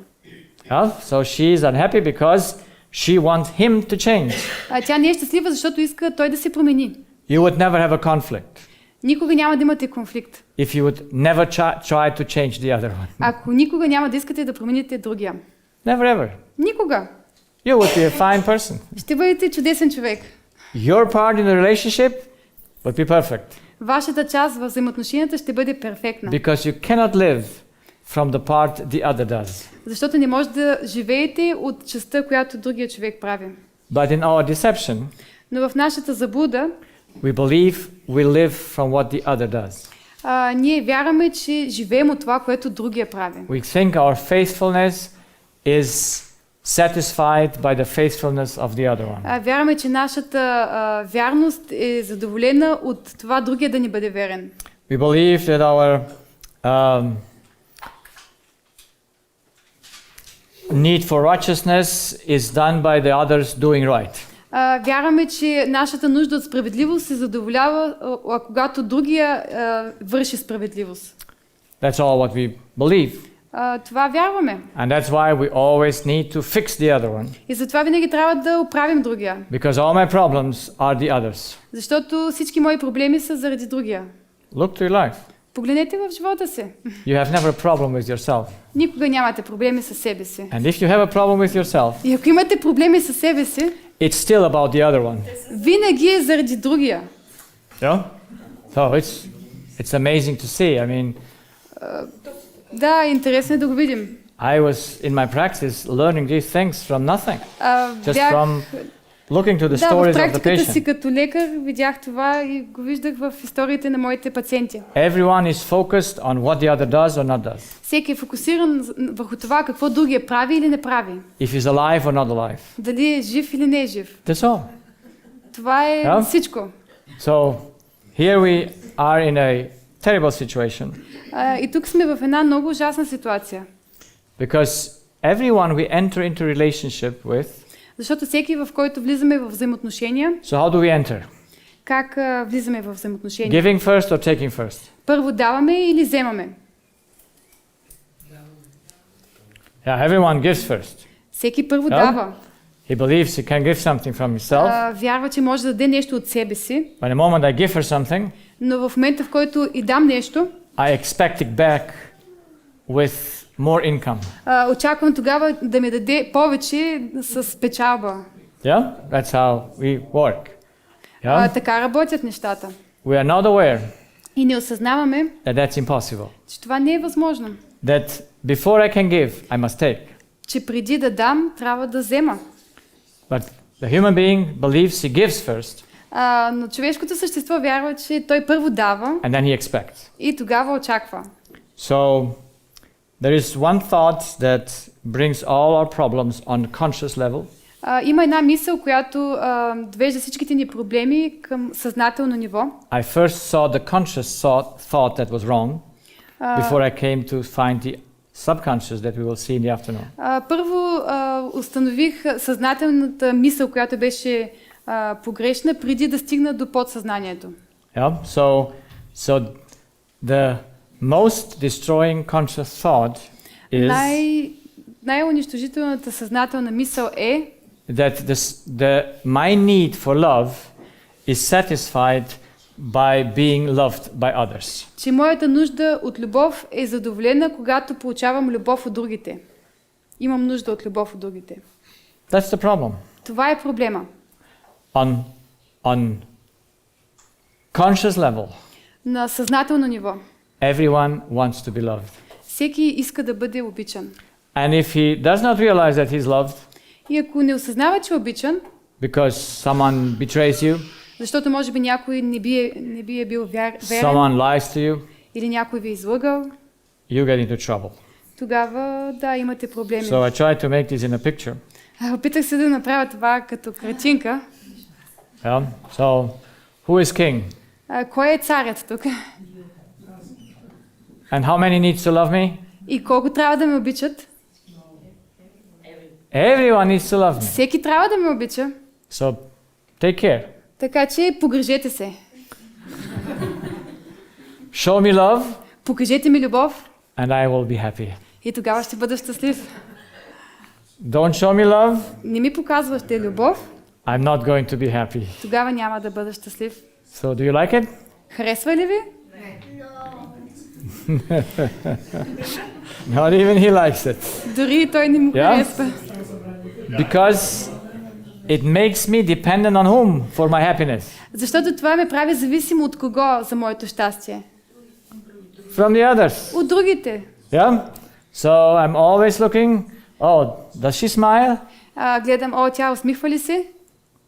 Yeah? So she's unhappy because she wants him to change. Тя не е щастлива, защото иска той да се промени. You would never have a conflict Никога няма да имате конфликт. if you would never try to change the other one. Ако никога няма да искате да промените другия. Never ever. Никога. You would be a fine person. Ще бъдете чудесен човек. Your part in the relationship would be perfect Вашата част в взаимоотношенията ще бъде перфектна. because you cannot live from the part the other does. Защото не може да живеете от частта, която другия човек прави. But in our deception, Но в нашата заблуда, we believe we live from what the other does. ние вярваме, че живеем от това, което другия прави. We think our faithfulness is satisfied by the faithfulness of the other one. Вярваме, че нашата вярност е задоволена от това другия да ни бъде верен. We believe that our need for righteousness is done by the others doing right. Вярваме, че нашата нужда от справедливост се задоволява, когато другия върши справедливост. That's all what we believe. Това вярваме. And that's why we always need to fix the other one. И затова винаги трябва да оправим другия. Because all my problems are the others. Защото всички мои проблеми са заради другия. Look to your life. Погледнете в живота си. You have never a problem with yourself. Никога нямате проблеми със себе си. And if you have a problem with yourself, И ако имате проблеми със себе си, it's still about the other one. винаги е заради другия. Yeah? So it's amazing to see. I mean, Да, интересно е да го видим. I was in my practice learning these things from nothing. Just Бях, from looking to the да, в stories of the практиката си patient. като лекар видях това и го виждах в историите на моите пациенти. Everyone is focused on what the other does or not does. Всеки е фокусиран върху това какво другия прави или не прави. If he's alive or not alive. Дали е жив или не е жив. That's all. Това е Да. всичко. So here we are in a terrible situation И тук сме в една много ужасна ситуация. because everyone we enter into relationship with. Защото всеки, в който влизаме в взаимоотношения, So how do we enter? как влизаме в взаимоотношения? Giving first or taking first? Първо даваме или вземаме? Yeah, everyone gives first. Всеки първо Да. дава. He believes he can give something from himself. Вярва, че може да даде нещо от себе си, But the moment I give her something, но в момента, в който и дам нещо, I expect it back with more income. очаквам тогава да ми даде повече с печалба. Yeah? That's how we work. Yeah? Така работят нещата. We are not aware И не осъзнаваме, that that's impossible. че това не е възможно. That before I can give, I must take. Че преди да дам, трябва да взема. But the human being believes he gives first Но човешкото същество вярва, че той първо дава and then he expects. и тогава очаква. So there is one thought that brings all our problems on conscious level. Има една мисъл, която довежда всичките ни проблеми към съзнателно ниво. I first saw the conscious thought that was wrong before I came to find the subconscious that we will see in the afternoon. Първо установих съзнателната мисъл, която беше погрешна, преди да стигна до подсъзнанието. Yeah? So the most destroying conscious thought is Най-унищожителната съзнателна мисъл е, that my need for love is satisfied by being loved by others. че моята нужда от любов е задоволена, когато получавам любов от другите. Имам нужда от любов от другите. That's the problem. Това е проблема. On conscious level, На съзнателно ниво. everyone wants to be loved. Всеки иска да бъде обичан. And if he does not realize that he's loved И ако не осъзнава, че е обичан, because someone betrays you, Защото може би някой не би е бил верен. Someone lies to you, Или някой ви е излъгал. you get into trouble. Тогава, да, имате проблеми. So I tried to make this in a picture. Опитах се да направя това като картинка. Yeah. So, who is king? Кой е царят тук? And how many needs to love me? И колко трябва да ме обичат? Everyone needs to love me. Всеки трябва да ме обича. So, take care. Така че погрежете се. Show me love, Покажете ми любов and I will be happy. и тогава ще бъда щастлив. Don't show me love, Не ми показвате любов, I'm not going to be happy. тогава няма да бъда щастлив. So, do you like it? Харесва ли ви? Not even he likes it. Дори и той не му Yeah? харесва. Because it makes me dependent on whom for my happiness? Защото това ме прави зависимо от кого за моето щастие. From the others. От другите. Yeah? So I'm always looking, oh, does she smile? Гледам, тя усмихва ли се?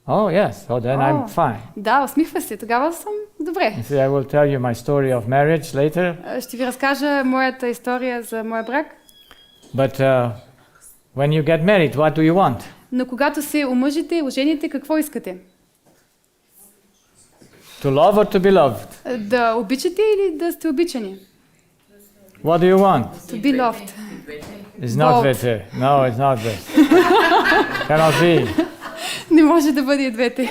Oh, yes. Oh, then I'm fine. Да, усмихва се. Тогава съм добре. You see, I will tell you my story of marriage later. Ще ви разкажа моята история за моя брак. But when you get married, what do you want? Но когато се омъжите, ожените, какво искате? To love or to be loved? Да обичате или да сте обичани? What do you want? To be loved. It's not Both. better. No, it's not better. Cannot be. Не може да бъде и двете.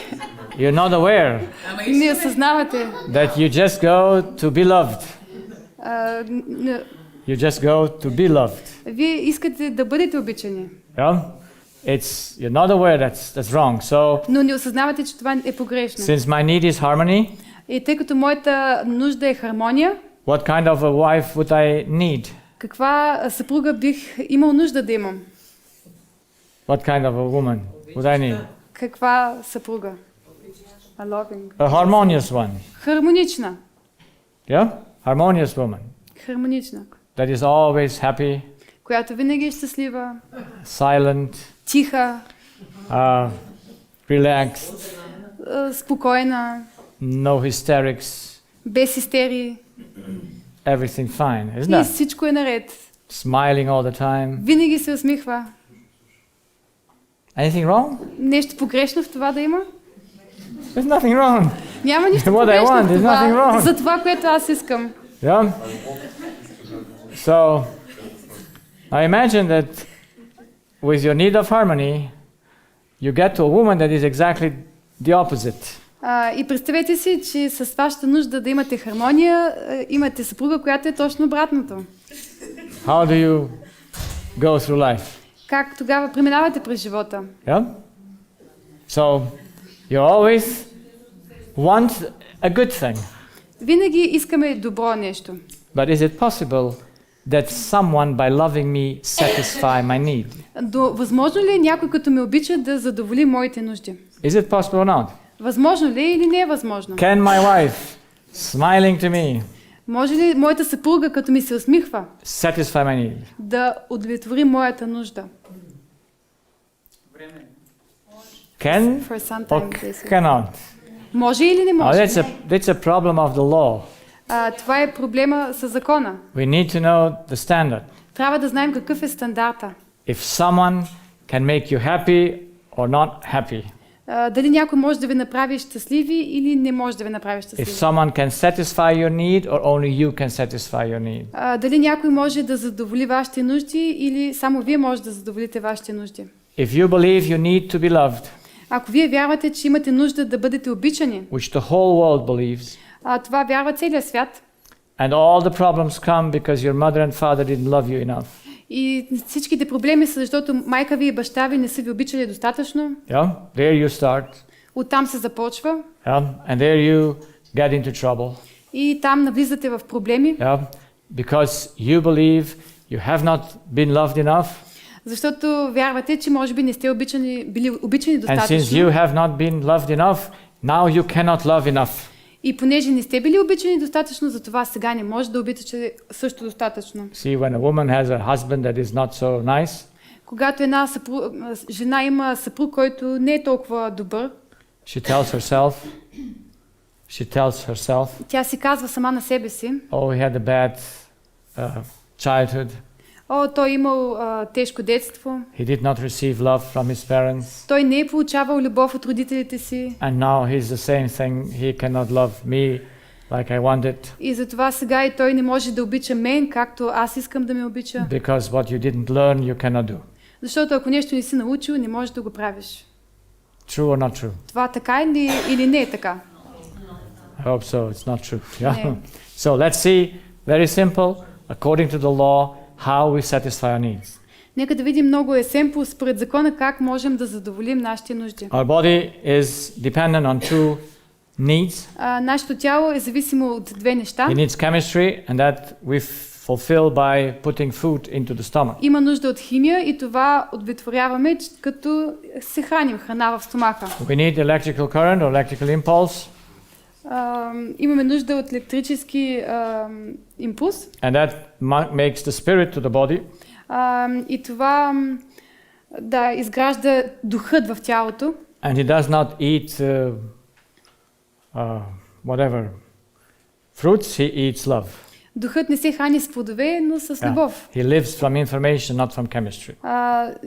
You're not aware Не осъзнавате. that you just go to be loved. You just go to be loved. Вие искате да бъдете обичани. Yeah? You're not aware that's wrong. So, Но не осъзнавате, че това е погрешно. since my need is harmony, И тъй като моята нужда е хармония, what kind of a wife would I need? каква съпруга бих имал нужда да имам? What kind of a woman would I need? Каква съпруга? A loving. A harmonious one. Хармонична. Yeah? Harmonious woman. Хармонична. That is always happy, Която винаги е щастлива, silent, тиха, relaxed, спокойна, no hysterics, без истерии. everything fine, isn't И that? всичко е наред. Smiling all the time. Винаги се усмихва. Anything wrong? Нещо погрешно в това да има? There's nothing wrong. Няма нищо What I погрешно want, в there's nothing това. wrong. За това, което аз искам. Yeah? So, I imagine that with your need of harmony, you get to a woman that is exactly the opposite. И представете си, че с вашата нужда да имате хармония, имате съпруга, която е точно обратното. How do you go through life? Как тогава преминавате през живота? Yeah? So, you always want a good thing. Винаги искаме добро нещо. But is it possible that someone by loving me satisfy my need? Възможно ли е някой, като ме обича, да задоволи моите нужди? Is it possible or not? Възможно ли е или не е възможно? Can my wife, smiling to me, Може ли моята съпруга, като ми се усмихва, satisfy my need? да удовлетвори моята нужда? Can For some or time, they say. cannot? Може или не може? That's a problem of the law. Това е проблема с закона. We need to know the standard. Трябва да знаем какъв е стандарта. If someone can make you happy or not happy. Дали някой може да ви направи щастливи или не може да ви направи If щастливи. someone can satisfy your need or only you can satisfy your need. Дали някой може да задоволи вашите нужди или само вие може да задоволите вашите нужди. If you believe you need to be loved, Ако вие вярвате, че имате нужда да бъдете обичани, which the whole world believes, това вярва целият свят, and all the problems come because your mother and father didn't love you enough. и всичките проблеми са, защото майка ви и баща ви не са ви обичали достатъчно, Yeah, there you start. оттам се започва Yeah, and there you get into trouble. и там навлизате в проблеми, Yeah, because you believe you have not been loved enough, защото вярвате, че може би не сте били обичани and since you достатъчно. have not been loved enough, now you cannot love enough. И понеже не сте били обичани достатъчно, затова сега не може да обичате също достатъчно. See, when a woman has a husband that is not so nice, Когато една жена има съпруг, който не е толкова добър, She tells herself, Тя си казва сама на себе си, oh, he had a bad childhood. о, той имал тежко детство, He did not receive love from his parents. той не е получавал любов от родителите си And now he's the same thing. He cannot love me like I wanted. и затова сега и той не може да обича мен, както аз искам да ме обича. Because what you didn't learn, you cannot do. Защото ако нещо не си научил, не можеш да го правиш. True or not true? Това така или не е така? I hope so. It's not true. Yeah. Не. So let's see, very simple, according to the law, how we satisfy our needs. Нека да видим много семпл според закона как можем да задоволим нашите нужди. Our body is dependent on two needs. Нашето тяло е зависимо от две неща. It needs chemistry, and that we fulfill by putting food into the stomach. Има нужда от химия и това удовлетворяваме, като се храним храна в стомаха. We need electrical current or electrical impulse, Имаме нужда от електрически импулс. and that makes the spirit to the body. И това да изгражда духът в тялото. And he does not eat whatever fruits, he eats love. Духът не се храни с плодове, но с любов. He lives from information, not from chemistry.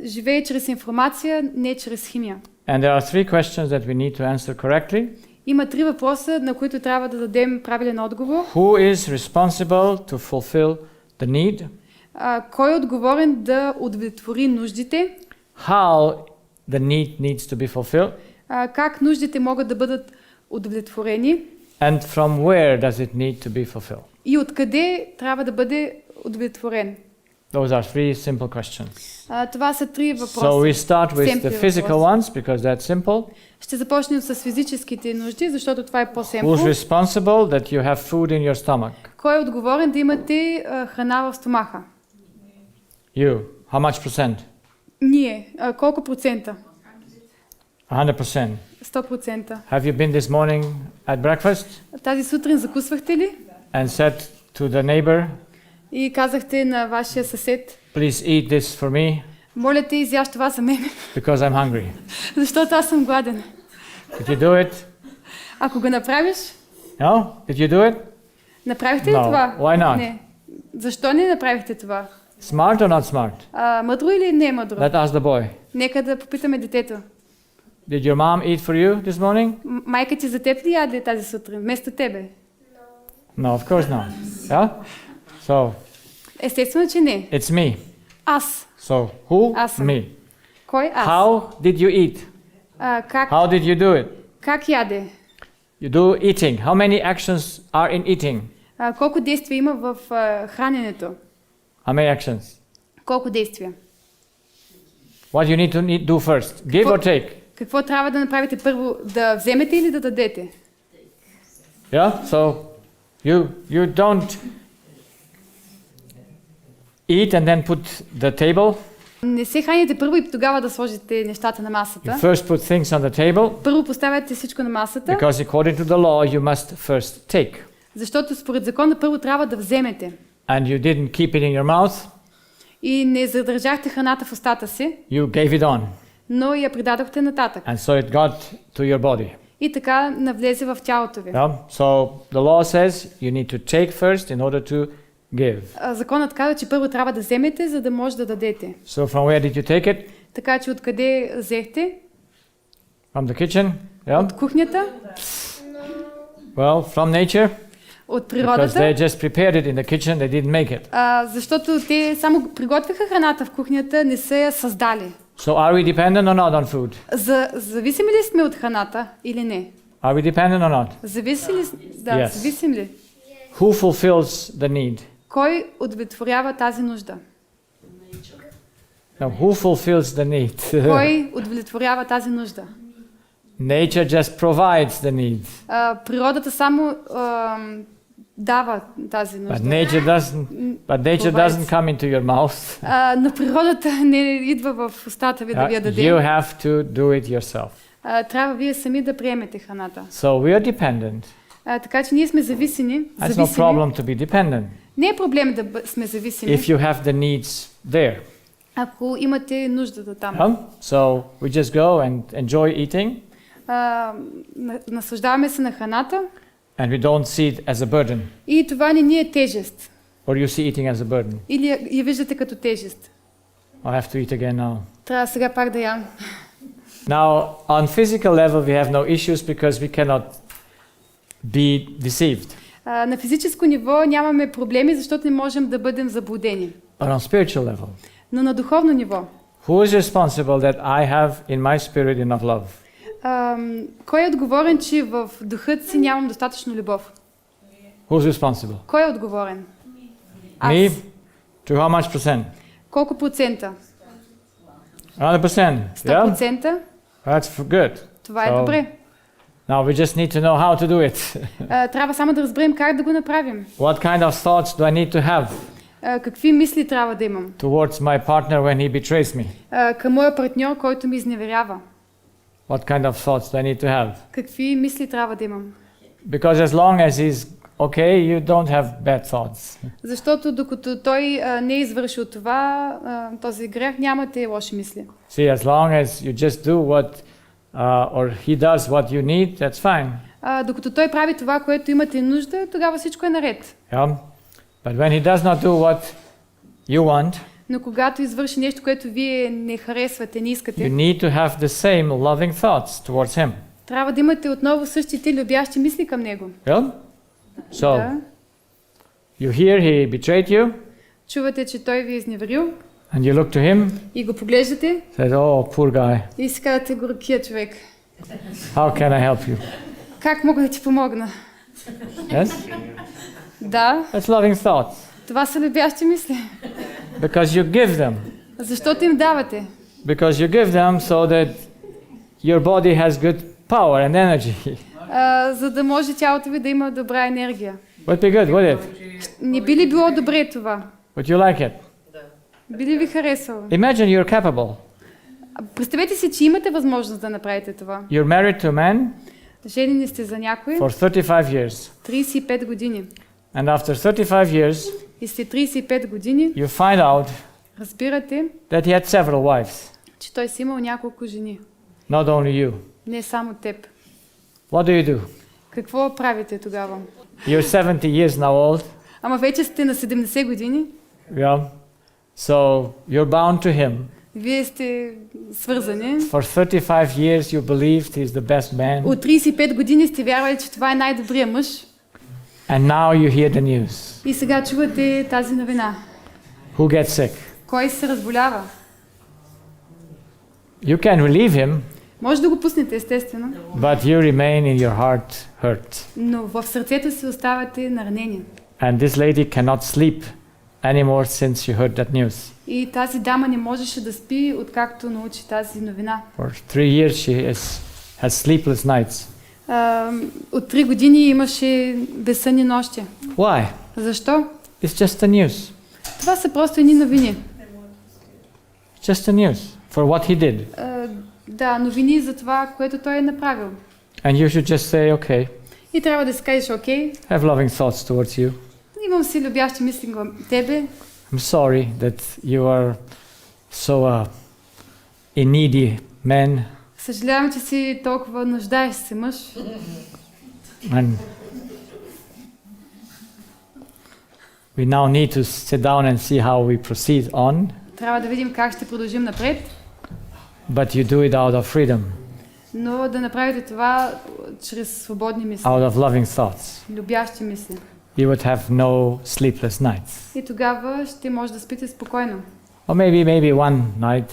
Живее чрез информация, не чрез химия. And there are three questions that we need to answer correctly. Има три въпроса, на които трябва да дадем правилен отговор. Who is responsible to fulfill the need? Кой е отговорен да удовлетвори нуждите? How the need needs to be fulfilled? Как нуждите могат да бъдат удовлетворени? And from where does it need to be fulfilled? И откъде трябва да бъде удовлетворен? Those are three simple questions. Това са три въпроса. So we start with Семпли the physical въпроси. ones because that's simple. Ще започнем с физическите нужди, защото това е по-семпл. Who's responsible that you have food in your stomach? Кой е отговорен да имате храна в стомаха? You. How much percent? Ние. Колко процента? 100%. 100%. Have you been this morning at breakfast Тази сутрин закусвахте ли? and said to the neighbor, И казахте на вашия съсед, please eat this for me моля те, изяж това за мен, because I'm hungry? защото аз съм гладен. Did you do it? Ако го направиш, No? Did you do it? направихте ли No. това? Why not? Не. Защо не направихте това? Smart or not smart? Мъдро или не мъдро? Let ask the boy. Нека да попитаме детето. Did your mom eat for you this morning? Майка ти за теб ли яде тази сутрин, вместо тебе? No, of course not. Yeah? So, Естествено, че не. it's me. Аз. So, who? Аз съм. Me. Кой? Аз. How did you eat? Как How did you do it? яде? You do eating. How many actions are in eating? Колко действия има в храненето? How many actions? Колко действия? What you need to do first? Give or take? Какво трябва да направите първо? Да вземете или да дадете? Yeah? So, you don't eat and then put the table. Не се храните първо и тогава да сложите нещата на масата. You first put things on the table Първо поставяте всичко на масата, because according to the law you must first take. защото според закона първо трябва да вземете. And you didn't keep it in your mouth, И не задържахте храната в устата си, you gave it on. но я предадохте нататък. And so it got to your body. И така навлезе в тялото ви. Yeah? So the law says you need to take first in order to give. Законът казва, че първо трябва да вземете, за да може да дадете. So from where did you take it? Така че откъде взехте? From the kitchen? Yeah? От кухнята? Well, from nature? От Because природата? they just prepared it in the kitchen, they didn't make it. Защото те само приготвяха храната в кухнята, не са я създали. So are we dependent or not on food? Зависими ли сме от храната или не? Are we dependent or not? Да, Yes. зависим ли? Who fulfills the need? Кой удовлетворява тази нужда? Now, who fulfills the need? Кой удовлетворява тази нужда? Nature just provides the need. Природата само дава тази But нужда. nature doesn't come into your mouth. Но природата не идва в устата ви да ви я даде. You have to do it yourself. Трябва вие сами да приемете храната. So we are dependent. Така че ние сме зависими. That's no problem to be dependent Не е проблем да сме зависими, if you have the needs there. ако имате нуждата там. So we just go and enjoy eating. Наслаждаваме се на храната and we don't see it as a burden. и това не ни е тежест. Or you see eating as a burden. Или я виждате като тежест. I have to eat again now. Трябва сега пак да ям. Now, on physical level, we have no issues because we cannot be deceived. На физическо ниво нямаме проблеми, защото не можем да бъдем заблудени. But on spiritual level, Но на духовно ниво, who is responsible that I have in my spirit enough love? кой е отговорен, че в духът си нямам достатъчно любов? Who's responsible? Кой е отговорен? Аз. Me? To how much percent? Колко процента? 100%. 100%? That's good. Това е So, добре. Now we just need to know how to do it. Трябва само да разберем как да го направим. What kind of thoughts do I need to have Какви мисли трябва да имам? towards my partner when he betrays me? Към моя партньор, който ми изневерява. What kind of thoughts do I need to have? Какви мисли трябва да имам? Because as long as he's okay, you don't have bad thoughts. Защото докато той не е извършил това, този грех, нямате лоши мисли. See, as long as you just do what, or he does what you need, that's fine. Докато той прави това, което имате нужда, тогава всичко е наред. Yeah? But when he does not do what you want, Но когато извърши нещо, което вие не харесвате, не you искате, need to have the same loving thoughts towards him. трябва да имате отново същите любящи мисли към него. Yeah? So, Да. you hear he betrayed you, Чувате, че той ви е изневерил and you look to him, и го поглеждате said, oh, poor guy, и си казвате, горкия човек. how can I help you? Как мога да ти помогна? Yes? Да, That's loving thoughts. това са любящи мисли. Because you give them. Защото им давате. Because you give them so that your body has good power and energy. За да може тялото ви да има добра енергия. Would be good, would it? Не би ли било добре това? Would you like it? Би ли ви харесало? Imagine you're capable. Представете си, че имате възможност да направите това. You're married to a man Женени сте за някой for 35 years. 35 години. And after 35 years, И сте 35 години, you find out разбирате, that he had several wives. че той си имал няколко жени. Not only you. Не само теб. What do you do? Какво правите тогава? You're 70 years now old. Ама вече сте на 70 години. Yeah. So you're bound to him. Вие сте свързани. For 35 years you believed he's the best man. От 35 години сте вярвали, че това е най-добрият мъж. And now you hear the news. И сега чувате тази новина. Who gets sick? Кой се разболява? You can relieve him, Може да го пуснете, естествено. but you remain in your heart hurt. Но в сърцето си оставате наранени. And this lady cannot sleep anymore since she heard that news. И тази дама не можеше да спи, откакто научи тази новина. For 3 years she has sleepless nights. От 3 години имаше безсънни нощи. Why? Защо? It's just the news. Това са просто едни новини. Just the news for what he did. Да, новини за това, което той е направил. And you should just say, okay, И трябва да си кажеш, окей, I have loving thoughts towards you. имам си любящи мисли към тебе. I'm sorry that you are so a needy man. Съжалявам, че си толкова нуждаеш се мъж. And we now need to sit down and see how we proceed on. Трябва да видим как ще продължим напред. But you do it out of freedom, Но да направите това чрез свободни мисли, out of loving thoughts. любящи мисли. You would have no sleepless nights. И тогава ще може да спите спокойно. Or maybe one night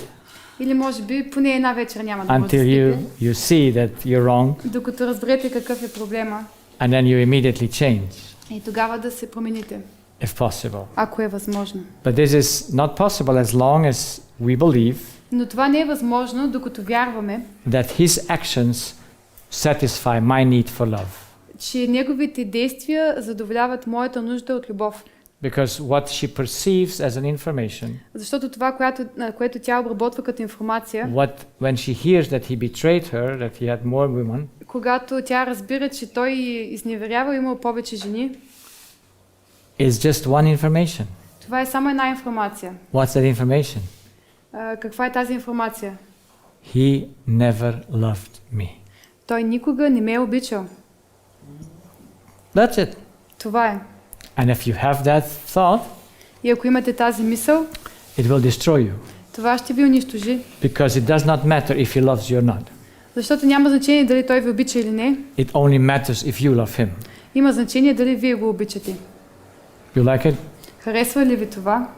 Или може би поне една вечер няма да може да until спите. you see that you're wrong, Докато разберете какъв е проблема. and then you immediately change, И тогава да се промените, if possible. ако е възможно. But this is not possible as long as we believe Но това не е възможно, докато вярваме, that his actions satisfy my need for love. че неговите действия задоволяват моята нужда от любов. Because what she perceives as an information, Защото това, което тя обработва като информация, when she hears that he betrayed her, that he had more women, когато тя разбира, че той изневерява, имал повече жени, is just one information. това е само една информация. What's that information? Каква е тази информация? He never loved me. Той никога не ме е обичал. That's it. Това е. And if you have that thought, И ако имате тази мисъл, it will destroy you. това ще ви унищожи. Because it does not matter if he loves you or not. Защото няма значение дали той ви обича или не. It only matters if you love him. Има значение дали вие го обичате. You like it? Харесва ли ви това?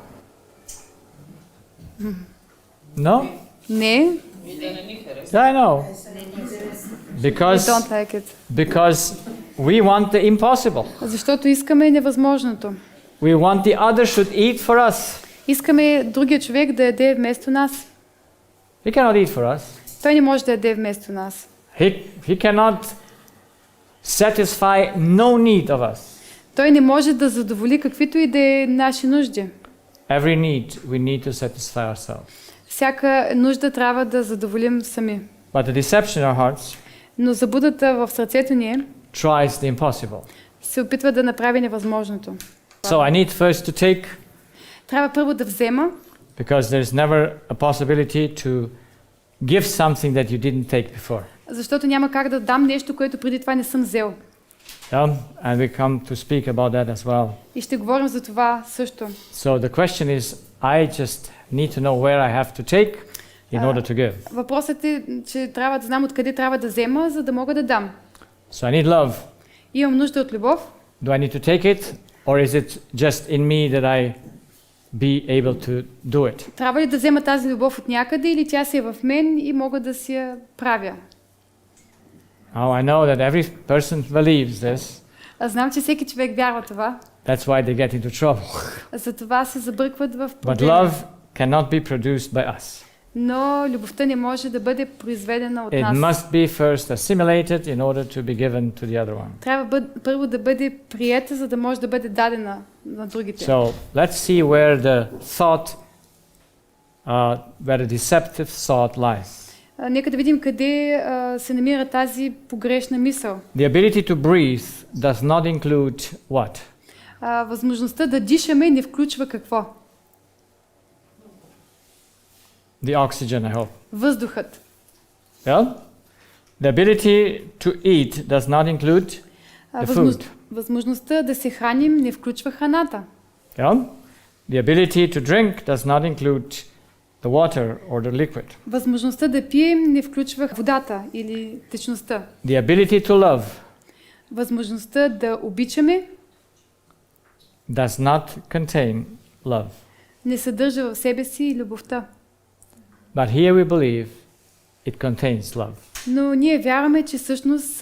No? Не. Yeah, I know. I Because don't like it. we want the impossible. Защото искаме невъзможното. We want the other should eat for us. Искаме другия човек да яде вместо нас. He cannot eat for us. Той не може да яде вместо нас. He cannot satisfy no need of us. Той не може да задоволи каквито и да е наши нужди. Every need we need to satisfy ourselves. Всяка нужда трябва да задоволим сами. But the deception in our hearts Но заблудата в сърцето ни tries the impossible. се опитва да направи невъзможното. So I need first to take, Трябва първо да взема, because there's never a possibility to give something that you didn't take before. защото няма как да дам нещо, което преди това не съм взел. Yeah? And we come to speak about that as well. И ще говорим за това също. So the question is, I just need to know where I have to take in order to give. Въпросът е, че трябва да знам откъде трябва да взема, за да мога да дам. So I need love. Имам нужда от любов. Do I need to take it, or is it just in me that I be able to do it? Трябва ли да взема тази любов от някъде или тя си е в мен и мога да си я правя? Oh, I know that every person believes this. Аз знам, че всеки човек вярва това. That's why they get into trouble. Затова се забъркват в But проблеми. love cannot be produced by us. Но любовта не може да бъде произведена от It нас. must be first assimilated in order to be given to the other one. Трябва първо да бъде приета, за да може да бъде дадена на другите. So let's see where the thought, where the deceptive thought lies. Нека да видим къде се намира тази погрешна мисъл. The ability to breathe does not include what? Възможността да дишаме не включва какво? The oxygen, I hope. Въздухът. Yeah? The ability to eat does not include the food. Възможността да се храним не включва храната. Yeah? The ability to drink does not include the water or the liquid. Възможността да пием не включва водата или течността. The ability to love Възможността да обичаме does not contain love. не съдържа в себе си любовта. But here we believe it contains love. Но ние вярваме, че всъщност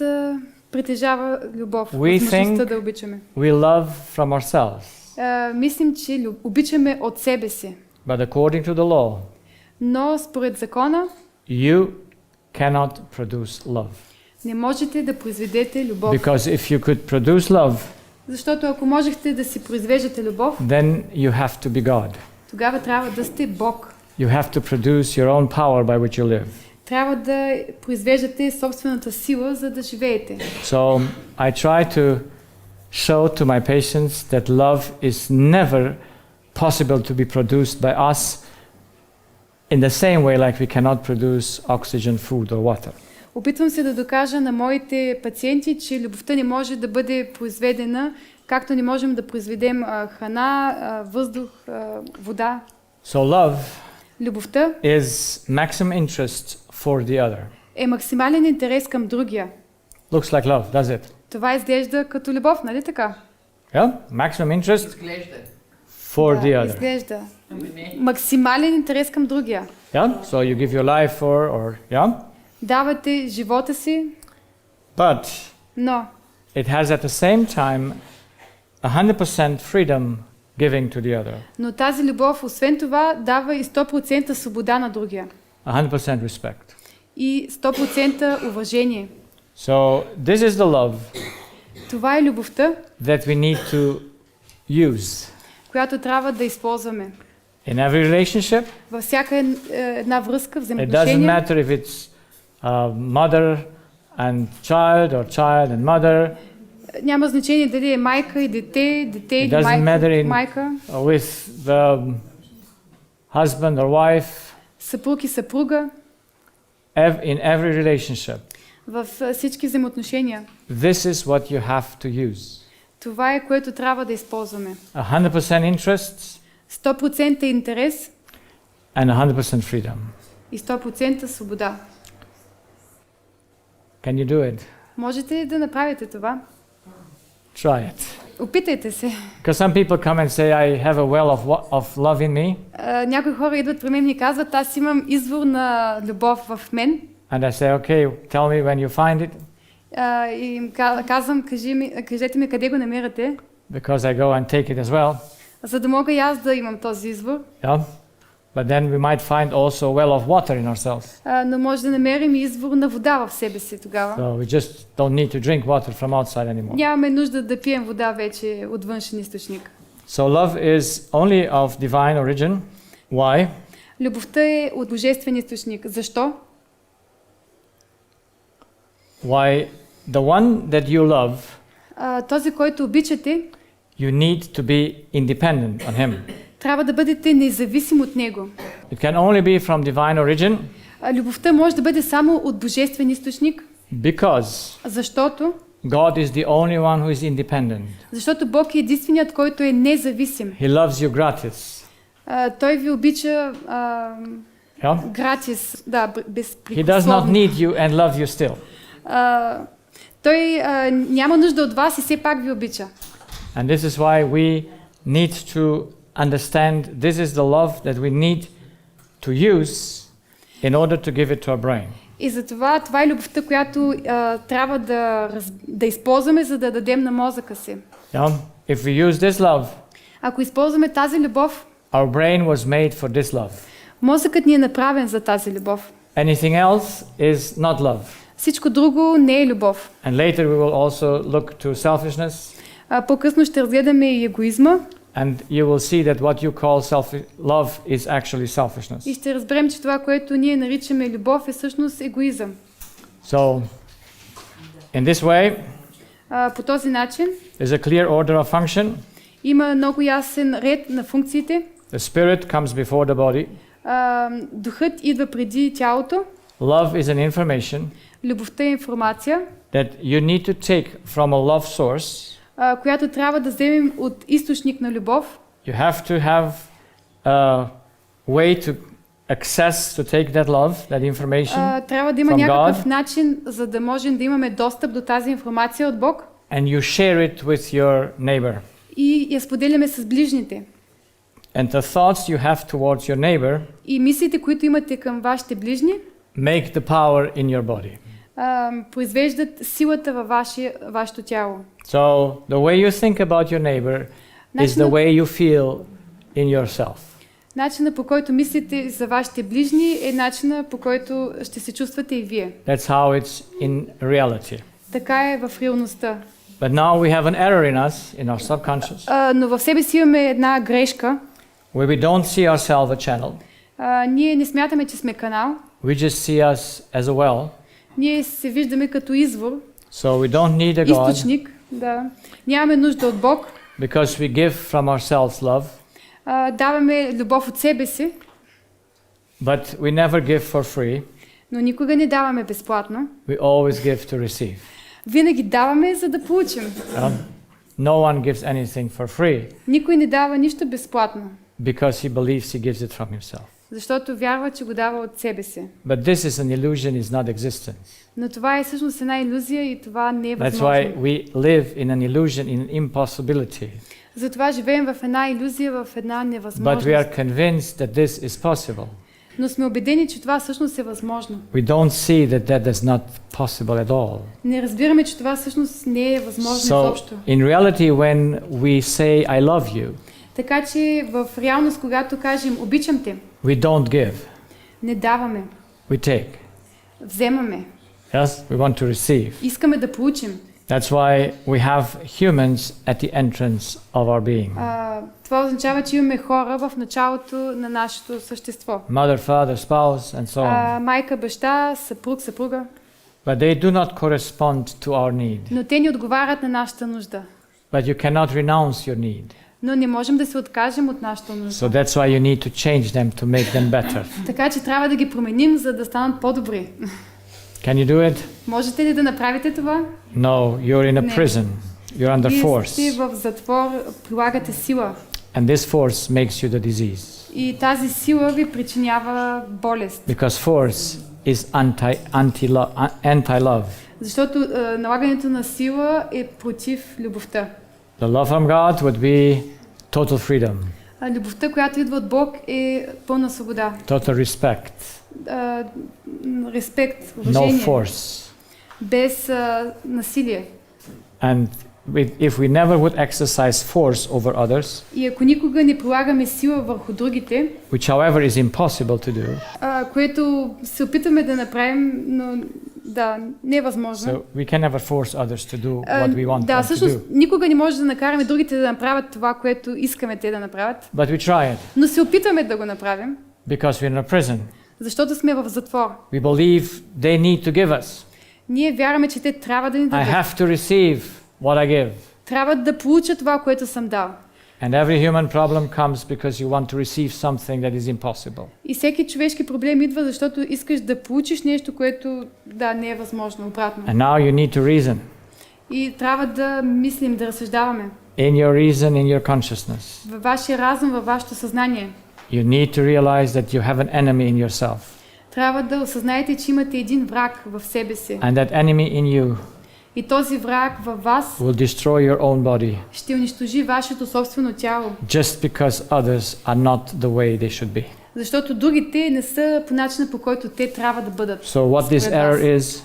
притежава любов, We възможността think- да обичаме. We love from ourselves, Мислим, че обичаме от себе си. but according to the law, Но според закона you cannot produce love. не можете да произведете любов. Because if you could produce love, Защото ако можехте да си произвеждате любов, then you have to be God. тогава трябва да сте Бог. You have to produce your own power by which you live. Трябва да произвеждате собствената сила, за да живеете. So I try to show to my patients that love is never possible to be produced by us in the same way like we cannot produce oxygen, food or water. Опитвам се да докажа на моите пациенти, че любовта не може да бъде произведена, както не можем да произведем храна, въздух, вода. So love Любовта is maximum interest for the other. е максимален интерес към другия. Looks like love, does it? Това изглежда като любов, нали така? Yeah? Maximum interest Изглежда. for Да, the other. изглежда. Ами не. Максимален интерес към другия. Yeah? So you give your life for, or yeah? Давате живота си, But но it has at the same time 100% freedom giving to the other. но тази любов, освен това, дава и 100% свобода на другия. 100% respect. И 100% уважение. So this is the love Това е любовта, that we need to use която трябва да използваме. in every relationship. Във всяка една връзка, It doesn't взаимоотношения. matter if it's mother and child or child and mother, Няма значение дали е майка и дете, дете It или doesn't matter in- майка, with the husband or wife, съпруг и съпруга. in every relationship. в всички взаимоотношения. This is what you have to use. Това е, което трябва да използваме. 100% interest 100% интерес and 100% freedom. и 100% свобода. Can you do it? Можете ли да направите това? Try it. Опитайте се. Because some people come and say, I have a well of love in me. Някои хора идват при мен и ми казват, аз имам извор на любов в мен. And I say, okay, tell me when you find it. И им казвам, кажете ми къде го намирате, Because I go and take it as well. за да мога и аз да имам този извор. Yeah? But then we might find also a well of water in ourselves. Но може да намерим и извор на вода в себе си тогава. So we just don't need to drink water from outside anymore. Нямаме нужда да пием вода вече от външен източник. So love is only of divine origin. Why? Любовта е от божествен източник. Защо? Why the one that you love, Този, който обичате, you need to be independent on him. трябва да бъдете независим от него. It can only be from divine origin Любовта може да бъде само от божествен източник, because защото God is the only one who is independent. Бог е единственият, който е независим. He loves you gratis. Той ви обича Yeah? гратис, да, He does not безпрекословно. need you and love you still. Той няма нужда от вас и все пак ви обича. And this is why we need to understand this is the love that we need to use in order to give it to our brain. И затова това е любовта, която трябва да използваме, за да дадем на мозъка си. Yeah? If we use this love, Ако използваме тази любов, our brain was made for this love. мозъкът ни е направен за тази любов. Anything else is not love. Всичко друго не е любов. And later we will also look to selfishness, По-късно ще разгледаме и егоизма and you will see that what you call love is actually selfishness. и ще разберем, че това, което ние наричаме любов, е всъщност егоизъм. So, in this way, По този начин there's a clear order of function. има много ясен ред на функциите. The spirit comes before the body. Духът идва преди тялото. Love is an information Любовта е информация, that you need to take from a love source. която трябва да вземем от източник на любов. You have to have a way to access to take that love, that information, Трябва да има from някакъв God. начин, за да можем да имаме достъп до тази информация от Бог and you share it with your neighbor. и я споделяме с ближните. And the thoughts you have towards your neighbor И мислите, които имате към вашите ближни, make the power in your body. произвеждат силата във вашето тяло. So the way you think about your neighbor is the way you feel in yourself. Начина, по който мислите за вашите ближни, е начина, по който ще се чувствате и вие. That's how it's in reality. Така е в реалността. But now we have an error in us, in our subconscious, Но в себе си имаме една грешка. where we don't see ourselves a channel. Ние не смятаме, че сме канал. We just see us as a well. Ние се виждаме като извор, So we don't need a God източник. Да. Нямаме нужда от Бог. because we give from ourselves love, Даваме любов от себе си, but we never give for free. но никога не даваме безплатно. We always give to receive. Винаги даваме, за да получим. No one gives anything for free Никой не дава нищо безплатно, because he believes he gives it from himself. защото вярва, че го дава от себе си. But this is an illusion, is not existence. Но това е всъщност една илюзия и това не е That's възможно. why we live in an illusion, in an impossibility. Затова живеем в една илюзия, в една But we невъзможност. are convinced that this is possible. Но сме убедени, че това всъщност е възможно. We don't see that is not possible at all. Не разбираме, че това всъщност не е възможно So, изобщо. in reality, when we say, I love you, Така че в реалност, когато кажем обичам те, we don't give, не даваме, we take. вземаме, Yes, we want to receive. искаме да получим. That's why we have humans at the entrance of our being. Това означава, че имаме хора в началото на нашето същество. Mother, father, spouse, and so on. Майка, баща, съпруг, съпруга. But they do not correspond to our need. Но те ни отговарят на нашата нужда. But you cannot renounce your need. Но не можем да се откажем от нашата нужда. So that's why you need to change them to make them better. Така че трябва да ги променим, за да станат по-добри. Can you do it? Можете ли да направите това? No, you're in a Не. prison. You're under Вие force. сте в затвор, прилагате сила. And this force makes you the disease. И тази сила ви причинява болест. Because force is anti-love. Защото налагането на сила е против любовта. The love from God would be total freedom, А любовта, която идва от Бог, е пълна свобода. total respect, Респект, no уважение, force. без насилие. And if we never would exercise force over others, И ако никога не прилагаме сила върху другите, which however is impossible to do, което се опитаме да направим, но да, не е възможно. so we can never force others to do what we want Да, them to всъщност do. никога не може да накараме другите да направят това, което искаме те да направят, But we try it но се опитаме да го направим, because we're in a prison. защото сме в затвор. We believe they need to give us. Ние вярваме, че те трябва да ни I дадат. have to receive what I give. Трябва да получат това, което съм дал. And every human problem comes because you want to receive something that is impossible. И всеки човешки проблем идва, защото искаш да получиш нещо, което да, не е възможно, обратно. And now you need to reason. И трябва да мислим, да разсъждаваме. In your reason, in your consciousness, Във вашия разум, във вашето съзнание. you need to realize that you have an enemy in yourself. Трябва да осъзнаете, че имате един враг в себе си. And that enemy in you И този враг във вас will destroy your own body ще унищожи вашето собствено тяло. just because others are not the way they should be. Защото другите не са по начина, по който те трябва да бъдат. So what this според error вас. is,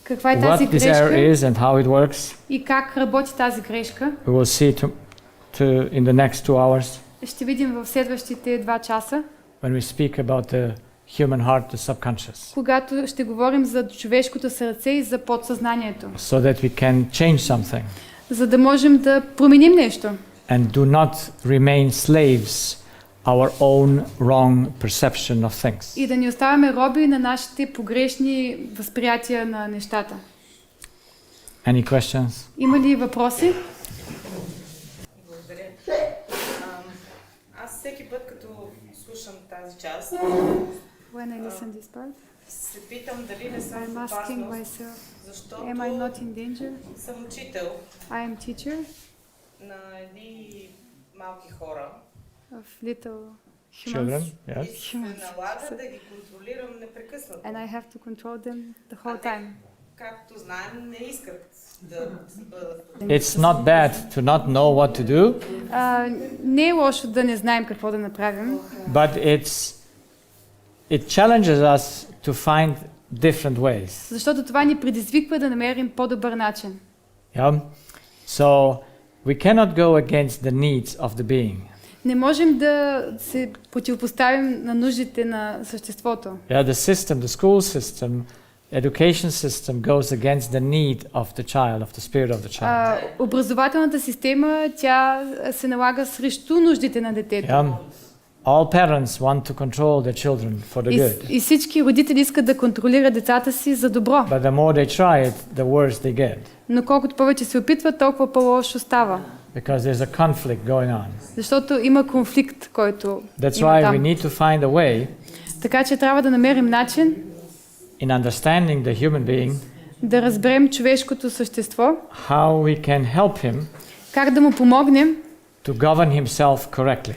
Каква е тази what this error грешка is and how it works, и как работи тази грешка, we will see in the next 2 hours ще видим в следващите 2 часа, when we speak about the human heart, the subconscious, когато ще говорим за човешкото сърце и за подсъзнанието, so that we can change something за да можем да променим нещо and do not remain slaves our own wrong perception of things. и да не оставяме роби на нашите погрешни възприятия на нещата. Any questions? Има ли въпроси? Благодаря. Аз всеки път, като слушам тази част, When I listen this part, се питам дали не съм в I'm asking опасност, myself, защото am I not in danger? съм учител I am teacher на едни малки хора of little Children, humans. yes. и се налага да ги контролирам непрекъснато. And I have to control them the whole time. Както знаем, не искат да бъдат. It's not bad to not know what to do, Не е лошо да не знаем какво да направим, but it challenges us to find different ways. защото това ни предизвиква да намерим по-добър начин. Yeah? So we cannot go against the needs of the being. Не можем да се противопоставим на нуждите на съществото. Yeah, the system, the school system, education system goes against the need of the child, of the spirit of the child. Образователната система, тя се налага срещу нуждите на детето. Yeah? All parents want to control their children for the good. И всички родители искат да контролират децата си за добро. But the more they try it, the worse they get. Но колкото повече се опитват, толкова по-лошо става. Because there's a conflict going on. Защото има конфликт, който That's има why там. we need to find a way Така че трябва да намерим начин in understanding the human being да разберем човешкото същество, how we can help him как да му помогнем to govern himself correctly.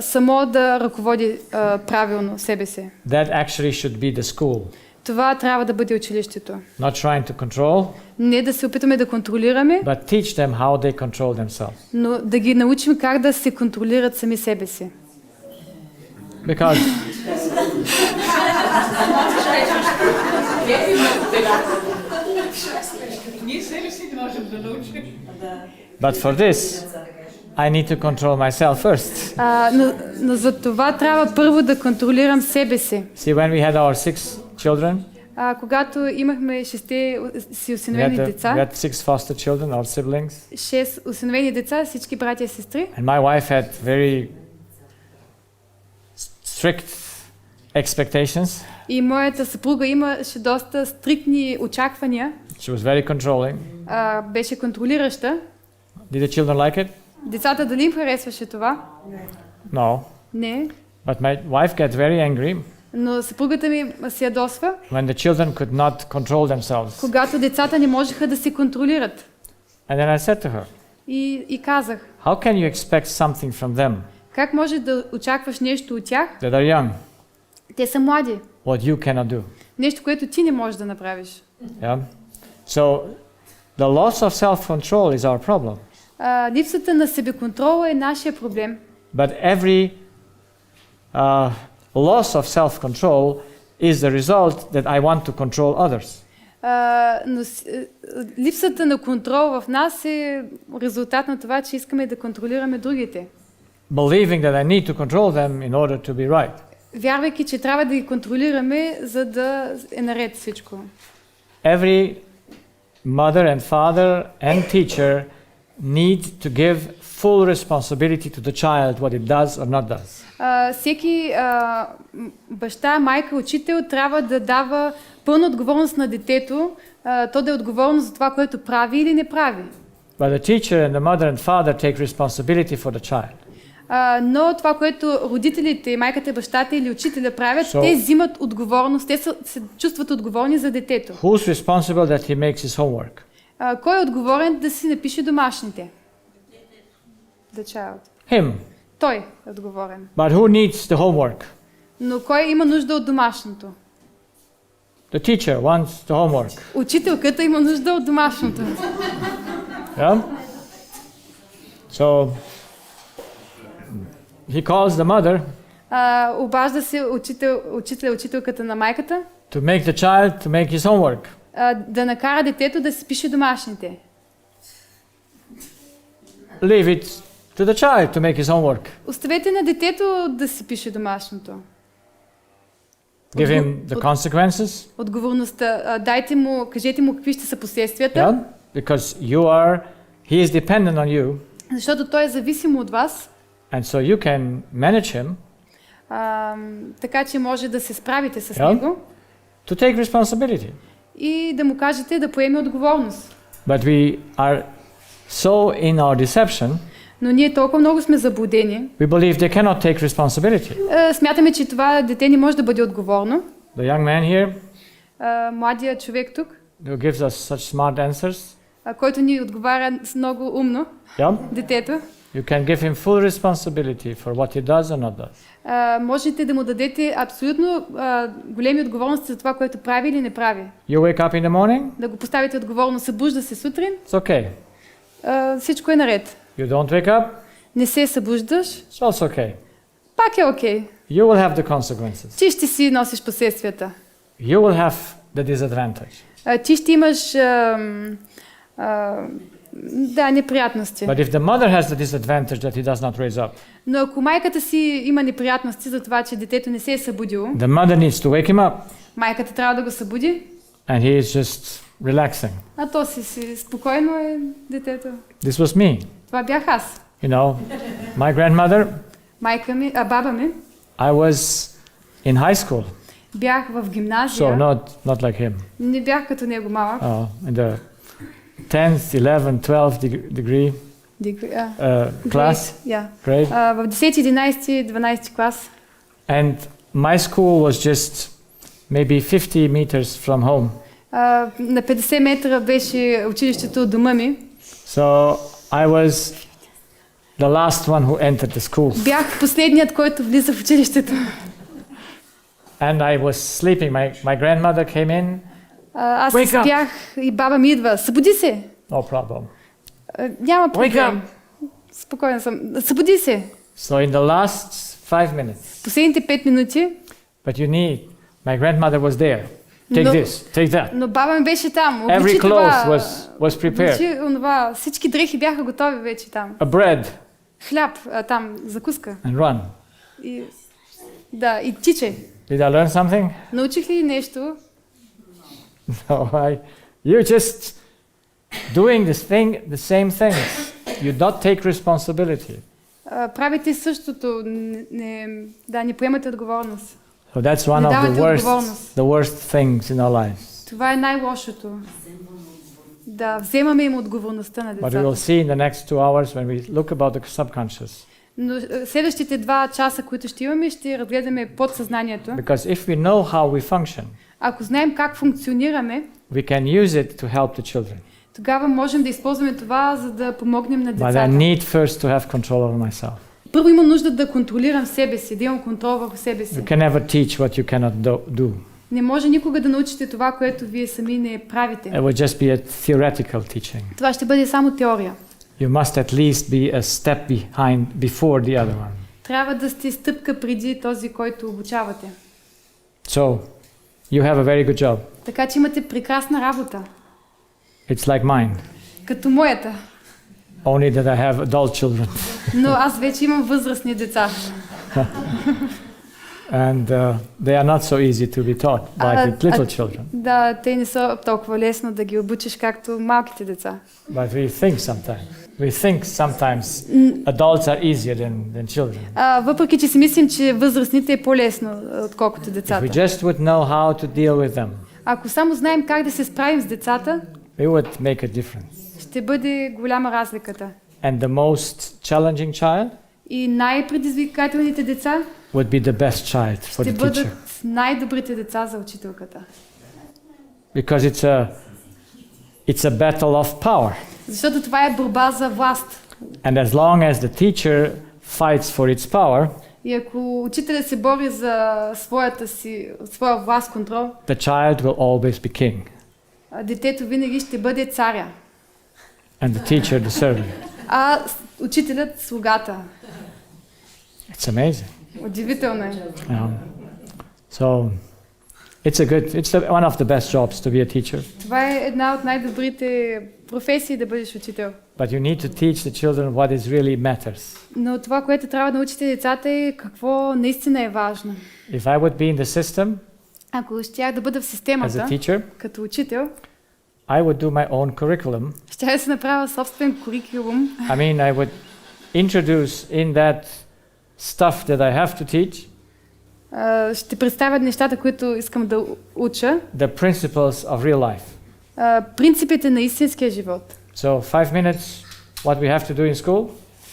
Само да ръководи правилно себе си. That actually should be the school. Това трябва да бъде училището. Not trying to control, Не да се опитаме да контролираме, but teach them how they control themselves. но да ги научим как да се контролират сами себе си. Because but for this, I need to control myself first. Но за това трябва първо да контролирам себе си. See, when we had our 6 children, Когато имахме 6 си we осиновени had деца, 6 foster children, our siblings, 6 осиновени деца, всички братя и сестри, and my wife had very strict expectations. и моята съпруга имаше доста стриктни очаквания, She was very controlling. беше контролираща. Did the children like it? Децата дали им харесваше това? No. Не. But my wife got very angry Но съпругата ми се ядосва, when the children could not control themselves. когато децата не можеха да се контролират. And then I said to her, И казах, how can you expect something from them как може да очакваш нещо от тях? that are young, Те са млади. what you cannot do? Нещо, което ти не можеш да направиш. Yeah? So the loss of self-control is our problem. Липсата на себеконтрола е нашия проблем. But every loss of self-control is the result that I want to control others. Но липсата на контрол в нас е резултат на това, че искаме да контролираме другите. Believing that I need to control them in order to be right. Вярвайки, че трябва да ги контролираме, за да е наред всичко. Every mother and father and teacher need to give full responsibility to the child what it does or not does. Всеки баща, майка, учител трябва да дава пълна отговорност на детето, то да е отговорно за това, което прави или не прави. But the teacher and the mother and father take responsibility for the child. Но това, което родителите, майката, бащата или учителя правят, те взимат отговорност, те се чувстват отговорни за детето. Who's responsible that he makes his homework? Кой е отговорен да си напише домашните? The child. Him. Той е отговорен. But who needs the homework? Но кой има нужда от домашното? The teacher wants the homework. Учителката има нужда от домашното. Yeah? So he calls the mother Обажда се учителката на майката to make the child to make his homework. Да накара детето да си пише домашните. Leave it to the child to make his homework. Оставете на детето да си пише домашното. Give him the consequences. Отговорността. Кажете му какви ще са последствията. Yeah? Because he is dependent on you. Защото той е зависим от вас. And so you can manage him. Така че може да се справите с него. To take responsibility. И да му кажете да поеме отговорност. But we are so in our deception. Но ние толкова много сме заблудени. We believe they cannot take responsibility. Смятаме, че това дете не може да бъде отговорно. The young man here, младият човек тук, who gives us such smart answers, който ни отговаря много умно, детето. You can give him full responsibility for what he does or not does. Можете да му дадете абсолютно големи отговорности за това, което прави или не прави. You wake up in the morning? Да го поставите отговорно, събужда се сутрин. It's okay. Всичко е наред. You don't wake up? Не се събуждаш? It's also okay. Пак е окей. You will have the consequences. Ти ще си носиш последствията. You will have the disadvantage. Ти ще имаш неприятности. But if the mother has the disadvantage that he does not raise up, но ако майката си има неприятности за това, че детето не се е събудило, the mother needs to wake him up. Майката трябва да го събуди. And he is just relaxing. А то си спокойно е детето. This was me. Това бях аз. You know, my grandmother. Баба ми. I was in high school. Бях в гимназия. So not like him. Не бях като него малък. In the 10th, 11th, 12th degree class. Grade. В 10, 11, 12 клас. And my school was just maybe 50 meters from home. На 50 метра беше училището от дома ми. So I was the last one who entered the school. Бях последният, който влиза в училището. And I was sleeping. My grandmother came in. Аз спях и баба ми идва. Събуди се! No problem. Няма проблем. Спокойно съм. Събуди се! So in the last 5 minutes. Последните 5 минути. But you need. My grandmother was there. Take this, take that. Но баба ми беше там. Every clothes was prepared. Всички дрехи бяха готови вече там. A bread. Хляб там, закуска. And run. И тичай. Did I learn something? Научих ли нещо? No, you're just doing the same things. You don't take responsibility. Правите същото, не приемате отговорност. So that's one of the worst things in our lives. Това е най-лошото. Да вземаме им отговорността на децата. But we will see in the next 2 hours when we look about the subconscious. Но следващите 2 часа, които ще имаме, ще разгледаме подсъзнанието. Because if we know how we function, Ако знаем как функционираме, we can use it to help the children. тогава можем да използваме това, за да помогнем на But I децата. need first to have control over myself. Първо имам нужда да контролирам себе си, да имам контрол върху себе си. You can never teach what you cannot do. Не може никога да научите това, което вие сами не правите. It would just be a theoretical teaching. Това ще бъде само теория. You must at least be a step before the other one. Трябва да сте стъпка преди този, който обучавате. So, you have a very good job. Така че имате прекрасна работа. It's like mine, Като моята. only that I have adult children. Но аз вече имам възрастни деца. And they are not so easy to be taught like with little children. Да, те не са толкова лесно да ги обучиш, както малките деца. But we think sometimes adults are easier than children. Въпреки че си мислим, че възрастните е по-лесно, отколкото If децата. we just would know how to deal with them, Ако само знаем как да се справим с децата, it would make a difference. ще бъде голяма разликата. And the most challenging child И най-предизвикателните деца would be the best child for ще the teacher. бъдат най-добрите деца за учителката. Because it's a battle of power. Защото това е борба за власт. And as long as the teacher fights for its power, И ако учителят се бори за своя власт, контрол, the child will always be king детето винаги ще бъде царя, and the teacher the servant. а учителят слугата. It's amazing. Удивително е. So it's one of the best jobs to be a teacher. Това е една от най-добрите професии да бъдеш учител. But you need to teach the children what is really matters. Но това, което трябва да научите децата е какво наистина е важно. If I would be in the system Ако щях да бъда в as a системата, teacher, като учител, I would do my own curriculum. щях да се направя собствен курикулум. I mean, I would introduce in that stuff that I have to teach Ще представя нещата, които искам да уча. the principles of real life. Принципите на истинския живот. So 5 minutes, what we have to do in school,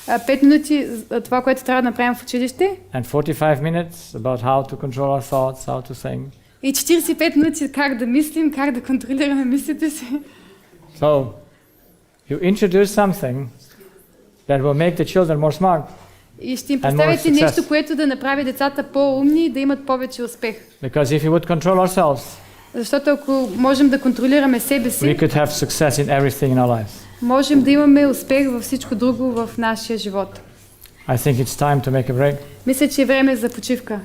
5 минути това, което трябва да направим в училище. and 45 minutes about how to control our thoughts, how to think. И 45 минути как да мислим, как да контролираме мислите си. So you introduce something that will make the children more smart. И ще им представите нещо, което да направи децата по-умни и да имат повече успех. Because if we would control ourselves, Защото ако можем да контролираме себе we си, could have success in everything in our lives. можем да имаме успех във всичко друго в нашия живот. I think it's time to make a break. Мисля, че е време за почивка.